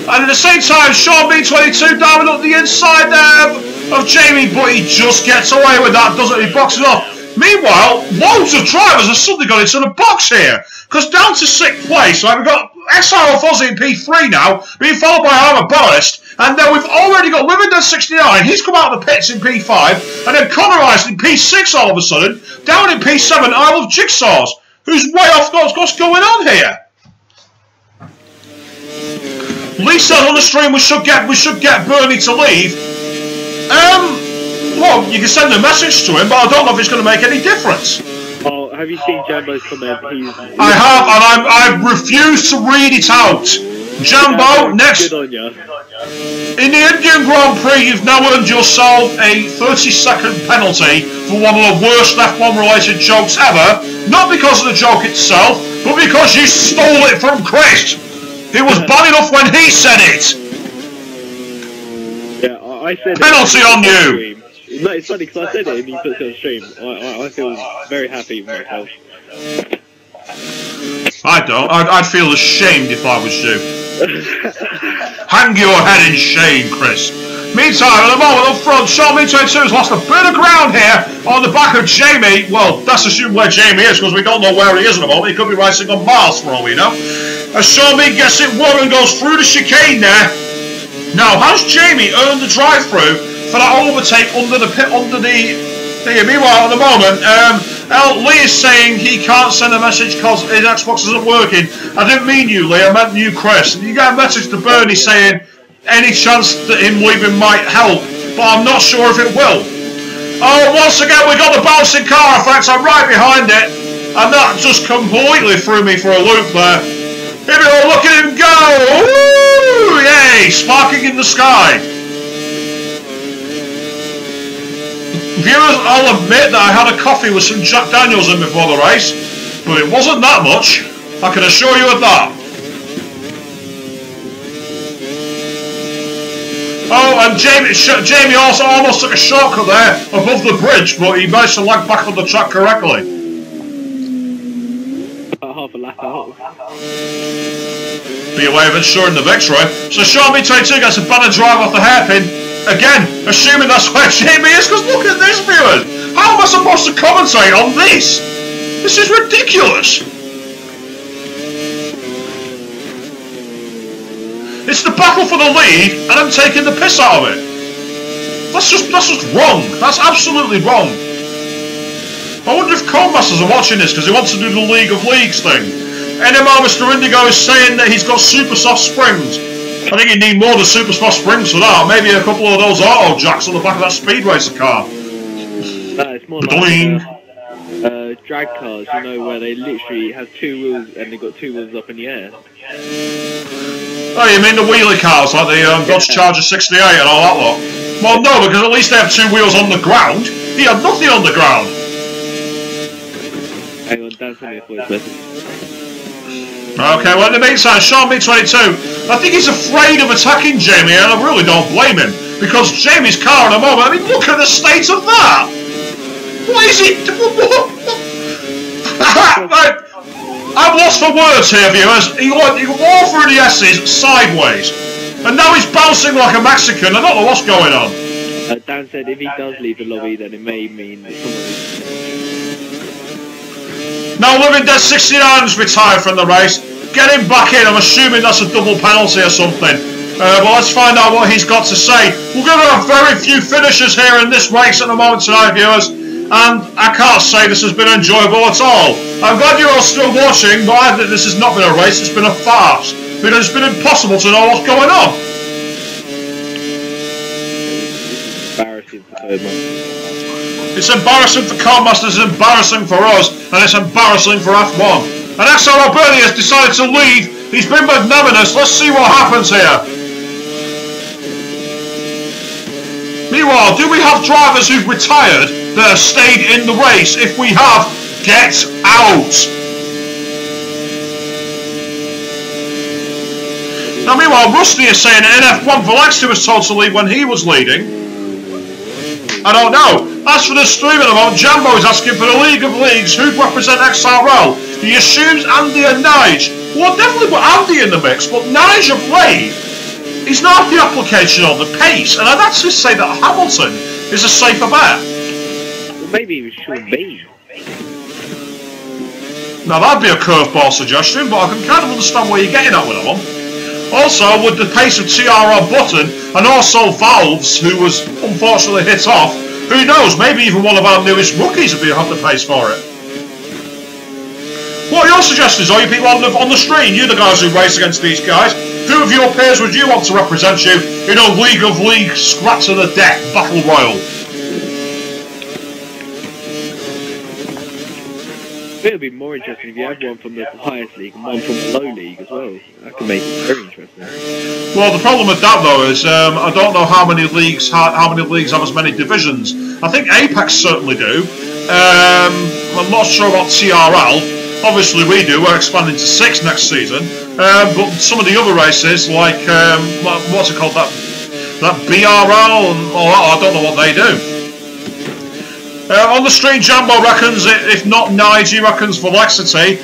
And at the same time, Sean B22 diving up the inside there of Jamie, but he just gets away with that, doesn't he? He boxes off. Meanwhile, loads of drivers have suddenly got into the box here, because down to 6th place, so we've got XRL Fozzy in P3 now, being followed by Armour Boist, and then we've already got Livingdon 69, he's come out of the pits in P5, and then Connor Ice in P6 all of a sudden, down in P7, I Love Jigsaws, who's way off what's going on here. Lee said on the stream we should get Bernie to leave. Well, you can send a message to him, but I don't know if it's going to make any difference. Oh, have you seen Jambo's comment? I have, and I refuse to read it out. Jambo, next. Good on ya. In the Indian Grand Prix, you've now earned yourself a 30-second penalty for one of the worst F1 related jokes ever. Not because of the joke itself, but because you stole it from Chris. It was bad enough when he said it. Yeah, I said penalty on you. No, it's funny because I said it and he puts it on stream. I feel very happy with myself. I don't. I'd feel ashamed if I was you. Hang your head in shame, Chris. Meantime, at the moment up front, Sean B22 has lost a bit of ground here on the back of Jamie. Well, that's assumed where Jamie is because we don't know where he is at the moment. He could be racing on Mars for all we know. As Sean B gets it won and goes through the chicane there. Now, has Jamie earned the drive-through for that overtake under the pit, under the thing? Meanwhile, at the moment, Lee is saying he can't send a message because his Xbox isn't working. I didn't mean you, Lee. I meant you, Chris. You get a message to Bernie saying any chance that him leaving might help, but I'm not sure if it will. Oh, once again, we got the bouncing car effect. I'm right behind it, and that just completely threw me for a loop there. Here we go. Look at him go! Ooh, yay! Sparking in the sky. Viewers, I'll admit that I had a coffee with some Jack Daniels in before the race, but it wasn't that much. I can assure you of that. Oh, and Jamie also almost took a shortcut there above the bridge, but he managed to lag back on the track correctly. Half a lap out. Be a way of ensuring the victory. So Sean B22 gets a better drive off the hairpin. Again, assuming that's where Jamie is, because look at this, viewers. How am I supposed to commentate on this? This is ridiculous. It's the battle for the lead, and I'm taking the piss out of it. That's just wrong. That's absolutely wrong. I wonder if Codemasters are watching this because he wants to do the League of Leagues thing. NMR Mr. Indigo is saying that he's got super soft springs. I think you need more than super soft springs for that. Maybe a couple of those auto jacks on the back of that speed racer car. It's more like drag cars, you know, where they literally have 2 wheels and they've got 2 wheels up in the air. Oh, you mean the wheelie cars, like the Dodge Charger 68 and all that lot? Well, no, because at least they have 2 wheels on the ground. He had nothing on the ground. Hang on, Dan, send me a voice message. Okay, well, in the meantime, Sean B22, I think he's afraid of attacking Jamie, and I really don't blame him, because Jamie's car at the moment, I mean, look at the state of that! What is it? I'm lost for words here, viewers. He went all through the S's sideways, and now he's bouncing like a Mexican. I don't know what's going on. Dan said if he does leave the lobby, then it may mean that someone... Now Living Dead 69's retired from the race. Get him back in. I'm assuming that's a double penalty or something. But let's find out what he's got to say. We're going to have very few finishers here in this race at the moment tonight, viewers. And I can't say this has been enjoyable at all. I'm glad you're all still watching, but I think this has not been a race, it's been a farce. Because it's been impossible to know what's going on. Embarrassing for Codemasters. It's embarrassing for Codemasters, it's embarrassing for us, and it's embarrassing for F1. And XRLGP2 has decided to leave. He's been magnanimous. Let's see what happens here. Meanwhile, do we have drivers who've retired that have stayed in the race? If we have, get out. Now, meanwhile, Rusty is saying that in F1, Velexi was told to leave when he was leading. I don't know. As for the stream at the moment, Jambo is asking for the League of Leagues who'd represent XRL. He assumes Andy and Nige. Well, definitely put Andy in the mix, but Nige of late, he's not the application on the pace, and I'd actually say that Hamilton is a safer bet. Well, maybe it was Sean B. Now that'd be a curveball suggestion, but I can kind of understand where you're getting at with that one. Also, with the pace of TRL Button, and also Valves, who was unfortunately hit off, who knows, maybe even one of our newest rookies would have the pace for it. What are your suggestions? Are you people on the stream? You're the guys who race against these guys. Who of your peers would you want to represent you in a League of Leagues scratch to the death battle royal? It would be more interesting if you had one from the highest league and one from the low league as well. That could make it very interesting. Well, the problem with that though is I don't know how many leagues have as many divisions. I think Apex certainly do. I'm not sure about TRL. Obviously we do. We're expanding to 6 next season. But some of the other races, like what's it called, that BRL and all that, I don't know what they do. On the stream, Jambo reckons, if not Nige, he reckons Velexity.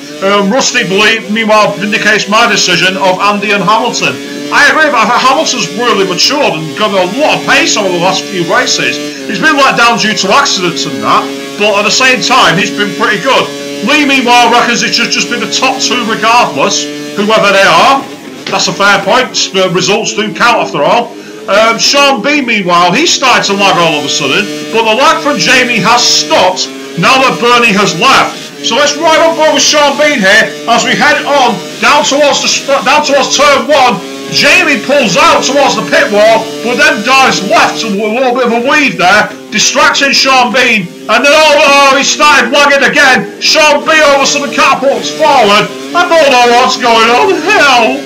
Rusty, meanwhile, vindicates my decision of Andy and Hamilton. I agree, but Hamilton's really matured and got a lot of pace over the last few races. He's been let down due to accidents and that, but at the same time, he's been pretty good. Lee, meanwhile, reckons it should just be the top 2 regardless, whoever they are. That's a fair point. Results do count after all. Sean B, meanwhile, he started to lag all of a sudden, but the lag from Jamie has stopped now that Bernie has left. So let's ride on board with Sean B here as we head on down towards turn 1. Jamie pulls out towards the pit wall, but then dives left to a little bit of a weave there, distracting Sean Bean, and then he started lagging again. Sean B all of a sudden catapults forward. I don't know what's going on. Hell!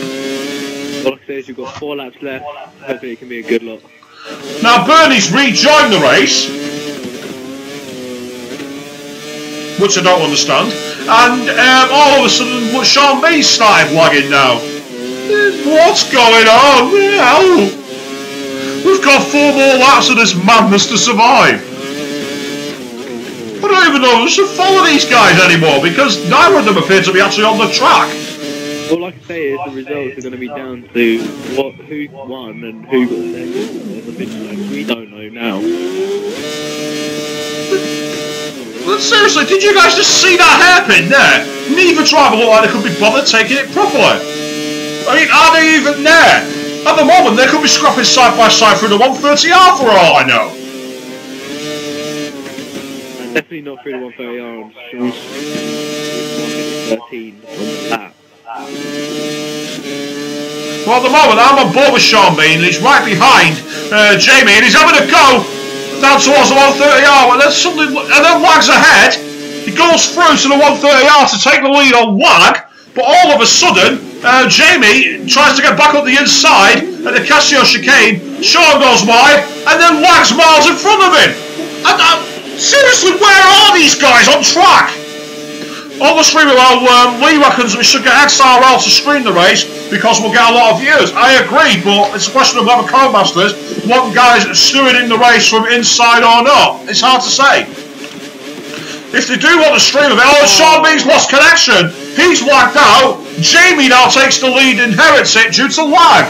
All I can say is you've got 4 laps left. Hopefully it can be a good lot. Now Bernie's rejoined the race, which I don't understand, and all of a sudden Sean B started lagging now. What's going on? Hell! We've got 4 more laps of this madness to survive. I don't even know who should follow these guys anymore because neither of them appear to be actually on the track. All I can say is the results are going to be down to who won and who got second. We don't know now. But seriously, did you guys just see that hairpin there? Neither driver looked like they could be bothered taking it properly. I mean, are they even there? At the moment, they could be scrapping side by side through the 130R for all I know. Definitely not through the 130R on Sean's 13 on the lap. Well, at the moment, I'm on board with Sean Bean, and he's right behind Jamie, and he's having a go down towards the 130R, and then suddenly, lags ahead. He goes through to the 130R to take the lead on lag, but all of a sudden, Jamie tries to get back up the inside at the Casio chicane. Sean goes wide, and then lags miles in front of him. Seriously, where are these guys on track? On the stream, well, Lee reckons we should get XRL to screen the race because we'll get a lot of viewers. I agree, but it's a question of whether Codemasters want guys stewarding the race from inside or not. It's hard to say. If they do want to stream of it, oh, Sean Bean's lost connection. He's lagged out. Jamie now takes the lead, inherits it due to lag.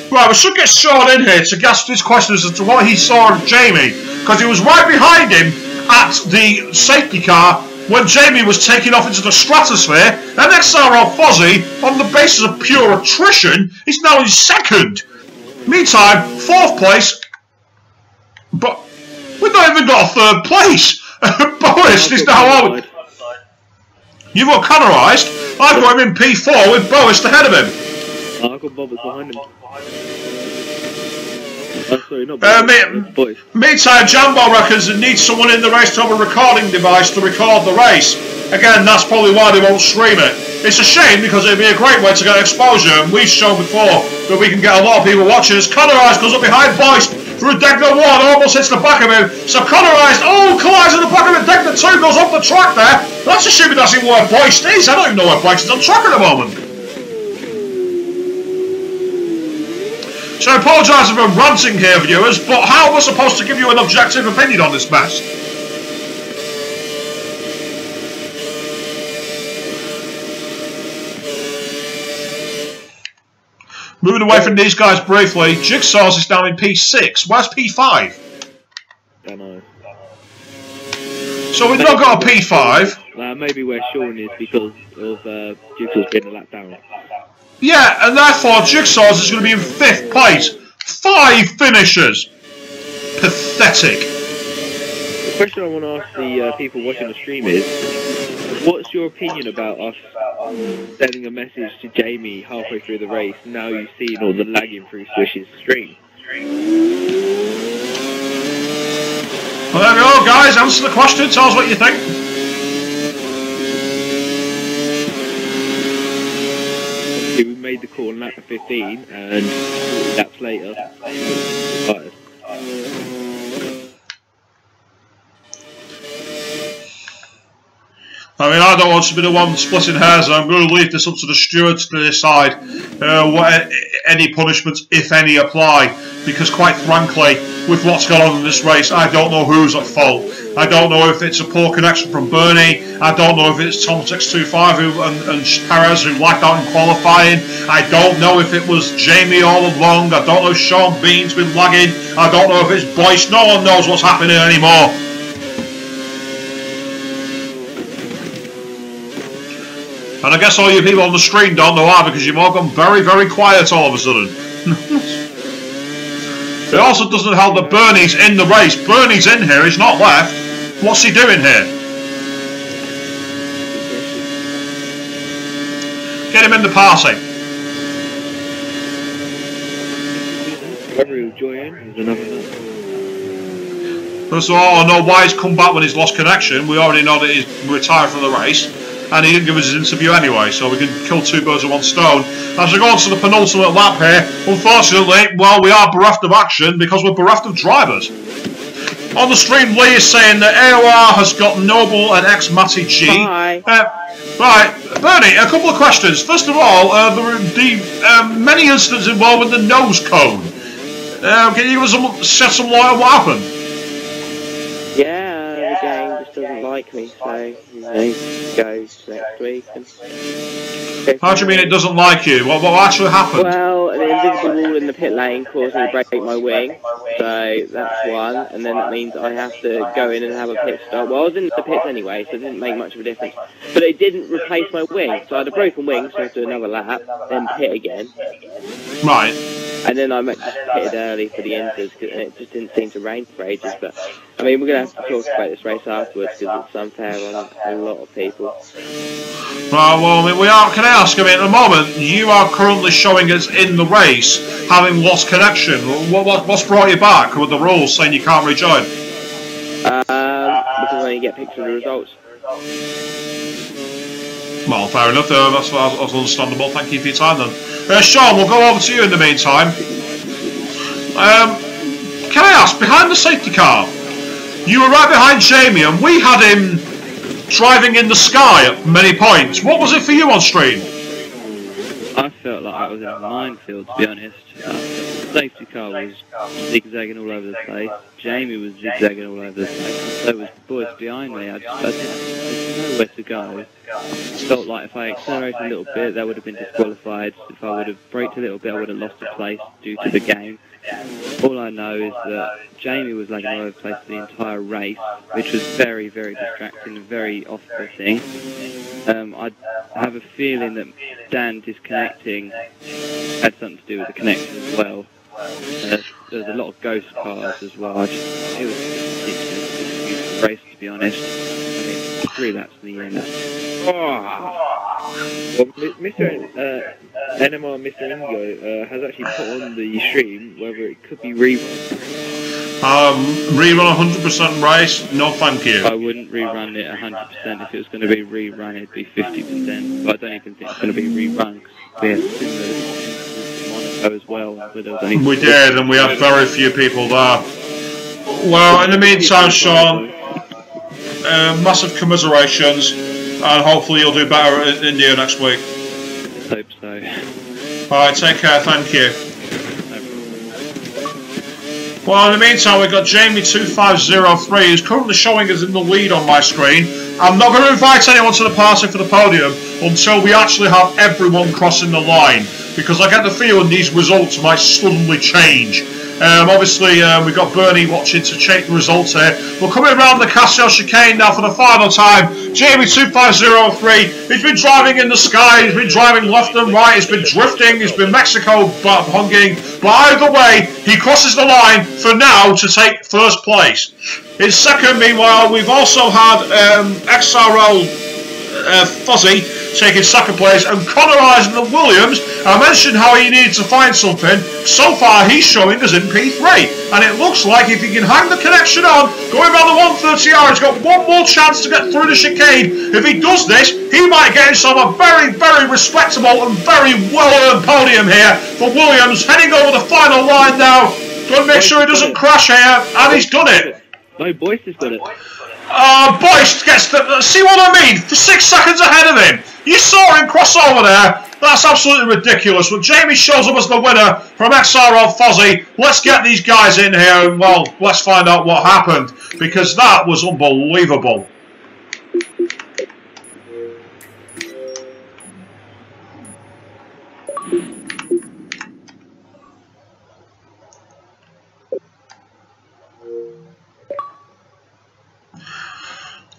Right, we should get Sean in here to ask his questions as to what he saw of Jamie, because he was right behind him at the safety car when Jamie was taking off into the stratosphere, and XRL Fozzie, on the basis of pure attrition, is now in second. Meantime, 4th place, but we've not even got a 3rd place. Boris is now on. You've got Connorised. I've got him in P4 with Boris ahead of him. I've got Bobbers behind him. Sorry, not Bobbers, Meantime, Jambo reckons it needs someone in the race to have a recording device to record the race. Again, that's probably why they won't stream it. It's a shame because it'd be a great way to get exposure, and we've shown before that we can get a lot of people watching. As Connorised goes up behind Boyce through Degner 1, almost hits the back of him. So Connorised, collides in the back of him. Degner 2 goes up the track there. That's assuming that's even where Boyce is. I don't even know where Boyce is on track at the moment. So I apologise if I'm ranting here, viewers, but how am I supposed to give you an objective opinion on this mess? Moving away from these guys briefly, Jigsaw's is down in P6. Where's P5? Don't know. So we've not got a P5. Maybe where Sean is because of Jigsaw's being a lap down. Yeah, and therefore Jigsaw's is going to be in 5th place. 5 finishers. Pathetic. The question I want to ask the people watching the stream is, what's your opinion about us sending a message to Jamie halfway through the race, now you've seen all the lagging through Swish's stream? Well, there we go, guys. Answer the question. Tell us what you think. We made the call on lap 15, and laps later, started. I mean, I don't want to be the one splitting hairs. I'm going to leave this up to the stewards to decide what any punishments, if any, apply. Because quite frankly, with what's gone on in this race, I don't know who's at fault. I don't know if it's a poor connection from Bernie. I don't know if it's Tom 625 and Perez who lagged out in qualifying. I don't know if it was Jamie all along. I don't know if Sean Bean's been lagging. I don't know if it's Boyce. No one knows what's happening anymore. And I guess all you people on the screen don't know either, because you've all gone very, very quiet all of a sudden. It also doesn't help that Bernie's in the race. Bernie's in here, he's not left. What's he doing here? Get him in the party. Whoever he'll join is another. First of all, I know why he's come back when he's lost connection. We already know that he's retired from the race. And he didn't give us his interview anyway, so we can kill 2 birds with 1 stone. As we go on to the penultimate lap here, unfortunately, well, we are bereft of action because we're bereft of drivers. On the stream, Lee is saying that AOR has got Noble and ex-Matty G. Hi. Right, Bernie, a couple of questions. First of all, the many incidents involving the nose cone. Can you give us shed some light on what happened? Yeah, the game just doesn't like me, so he goes next week. And how do you mean it doesn't like you? What actually happened? well, an invisible wall in the pit lane caused me to break my wing, so that's one, and then that means I have to go in and have a pit stop. Well, I was in the pits anyway, so it didn't make much of a difference. But it didn't replace my wing, so I had a broken wing, so I had to do another lap, then pit again. Right. And then I pitted early for the inters, and it just didn't seem to rain for ages. But I mean, we're going to have to talk about this race afterwards because it's unfair on a lot of people. Right, well, I mean, can I ask, I mean, at the moment, you are currently showing us in the race, having lost connection. What's brought you back with the rules saying you can't rejoin? Because I only get pictures of the results. Well, fair enough, that's understandable. Thank you for your time then. Sean, we'll go over to you in the meantime. Can I ask, behind the safety car, you were right behind Jamie and we had him driving in the sky at many points. What was it for you on stream? I felt like I was in a minefield, to be honest. The safety car was zigzagging all over the place. Jamie was zigzagging all over the place. So was the boys behind me. I didn't know where to go. I felt like if I accelerated a little bit, that would have been disqualified. If I would have braked a little bit, I would have lost a place due to the game. All I know is that Jamie was lagging all over the place the entire race, which was very, very distracting and very off-putting. I have a feeling that Dan disconnecting had something to do with the connection as well. There's a lot of ghost cars as well. It was a ridiculous race, to be honest. I mean, 3 laps in the end. Well, Mr. NMR Mr. Indigo has actually put on the stream whether it could be rerun. Rerun 100% race? No, thank you. I wouldn't rerun it 100%. If it was going to be rerun, it'd be 50%. But I don't even think it's going to be rerun. We had Monaco as well. We did, and we had very few people there. Well, in the meantime, Sean, massive commiserations, and hopefully you'll do better in India next week. Hope so. Alright, take care, thank you. Well, in the meantime, we've got Jamie2503, who's currently showing us in the lead on my screen. I'm not going to invite anyone to the party for the podium until we actually have everyone crossing the line, because I get the feeling these results might suddenly change. Obviously, we've got Bernie watching to check the results here. We're coming around the Casio chicane now for the final time. Jamie2503, he's been driving in the sky, he's been driving left and right, he's been drifting, he's been Mexico hunging. But either way, he crosses the line for now to take first place. In second, meanwhile, we've also had XRL Fuzzy taking second place, and Connor Eisen and Williams. I mentioned how he needed to find something. So far, he's showing us in P3, and it looks like if he can hang the connection on, going around the 130R, he's got one more chance to get through the chicane. If he does this, he might get himself a very, very respectable and very well-earned podium here for Williams, heading over the final line now. Got to make sure he doesn't crash here, and he's done it. No, Boyce has got it. Boyce gets the... See what I mean? For 6 seconds ahead of him. You saw him cross over there. That's absolutely ridiculous. But Jamie shows up as the winner from XRL Fozzy. Let's get these guys in here and, well, let's find out what happened. Because that was unbelievable.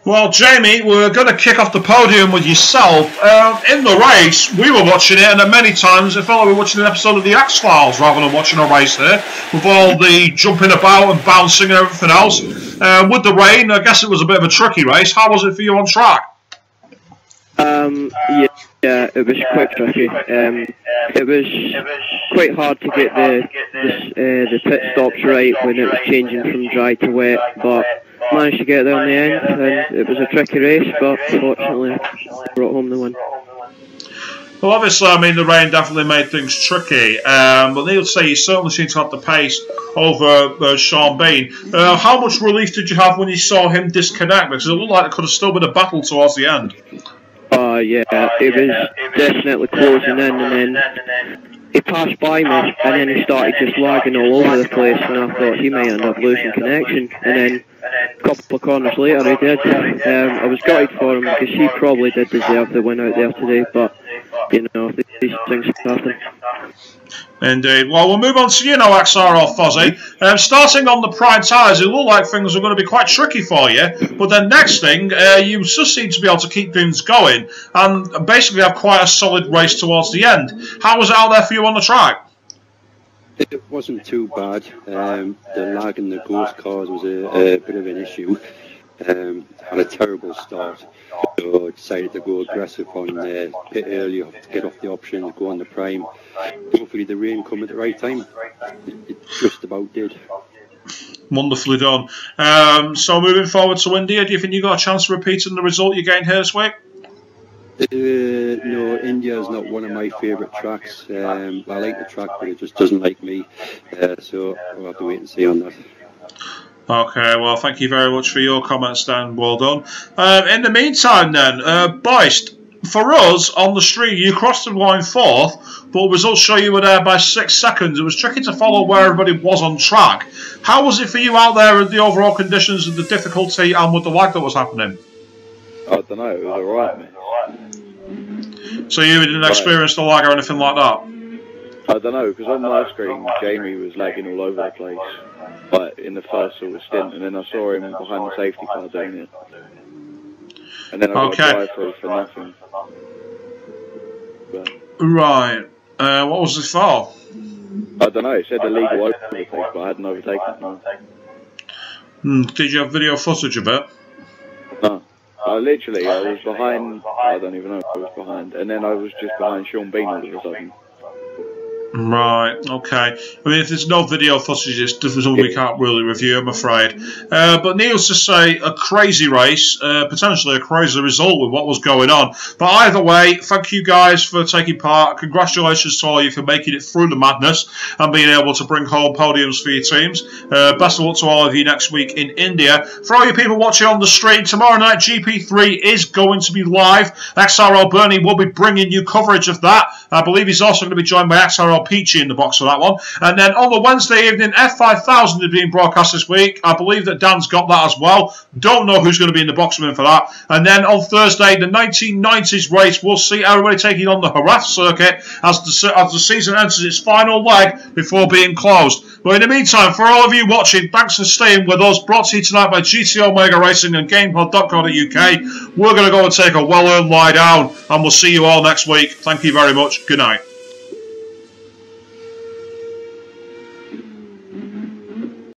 Well, Jamie, we're going to kick off the podium with yourself. In the race, we were watching it, and many times it felt like we were watching an episode of the X-Files rather than watching a race here, with all the jumping about and bouncing and everything else. With the rain, I guess it was a bit of a tricky race. How was it for you on track? Yeah, it was quite tricky. It was quite hard to get the pit stops right when it was changing from dry to wet, but managed to get there in the end, and it was a tricky race, but fortunately brought home the win. Well, obviously, I mean, the rain definitely made things tricky, but needless to say, you certainly seem to have the pace over Sean Bean. How much relief did you have when you saw him disconnect? Because it looked like it could have still been a battle towards the end. Yeah, it was definitely closing in, and then he passed by me, and then he started just lagging all over the place, and I thought he may end up losing connection, and then a couple of corners later he did. I was gutted for him because he probably did deserve the win out there today, but you know, these things happen. Indeed. Well, we'll move on to you now, XRL Fozzy. Starting on the prime tyres, it looked like things were going to be quite tricky for you, but the next thing, you just seem to be able to keep things going and basically have quite a solid race towards the end. How was it out there for you on the track? It wasn't too bad. The lag in the ghost cars was a bit of an issue. Had a terrible start, so I decided to go aggressive on pit earlier to get off the option, go on the prime. Hopefully the rain come at the right time. It just about did. Wonderfully done. So moving forward to India, do you think you got a chance of repeating the result you gained here this week? No, India is not one of my favourite tracks. I like the track, but it just doesn't like me. So I'll have to wait and see on that. Okay, well, thank you very much for your comments, Dan. Well done. In the meantime, then, Boist, for us on the stream, you crossed the line 4th, but results show you were there by 6 seconds. It was tricky to follow where everybody was on track. How was it for you out there with the overall conditions and the difficulty and with the lag that was happening? I don't know, it was alright, mate. So you didn't experience the lag or anything like that? I don't know, because on my screen, Jamie was lagging all over the place, like in the first sort of stint, and then I saw him behind the safety car doing it. And then I got a drive through for nothing. But, right. What was this for? I don't know, it said illegal overtake, but I hadn't overtaken it. Did you have video footage of it? No. I was behind, I don't even know if I was behind, and then I was just behind Sean Bean all of a sudden. Right, okay. I mean, if there's no video footage, it's something we can't really review, I'm afraid. But needless to say, a crazy race, potentially a crazy result with what was going on. But either way, thank you guys for taking part. Congratulations to all of you for making it through the madness and being able to bring home podiums for your teams. Best of luck to all of you next week in India. For all you people watching on the stream, tomorrow night GP3 is going to be live. XRL Bernie will be bringing you coverage of that. I believe he's also going to be joined by XRL Peachy in the box for that one. And then on the Wednesday evening, F5000 is being broadcast this week. I believe that Dan's got that as well. Don't know who's going to be in the box with him for that. And then on Thursday, the 1990s race, we'll see everybody taking on the Harath circuit as the season enters its final leg before being closed. But in the meantime, for all of you watching, thanks for staying with us. Brought to you tonight by GT Omega Racing and GamePod.co.uk. We're going to go and take a well-earned lie down, and we'll see you all next week. Thank you very much. Good night.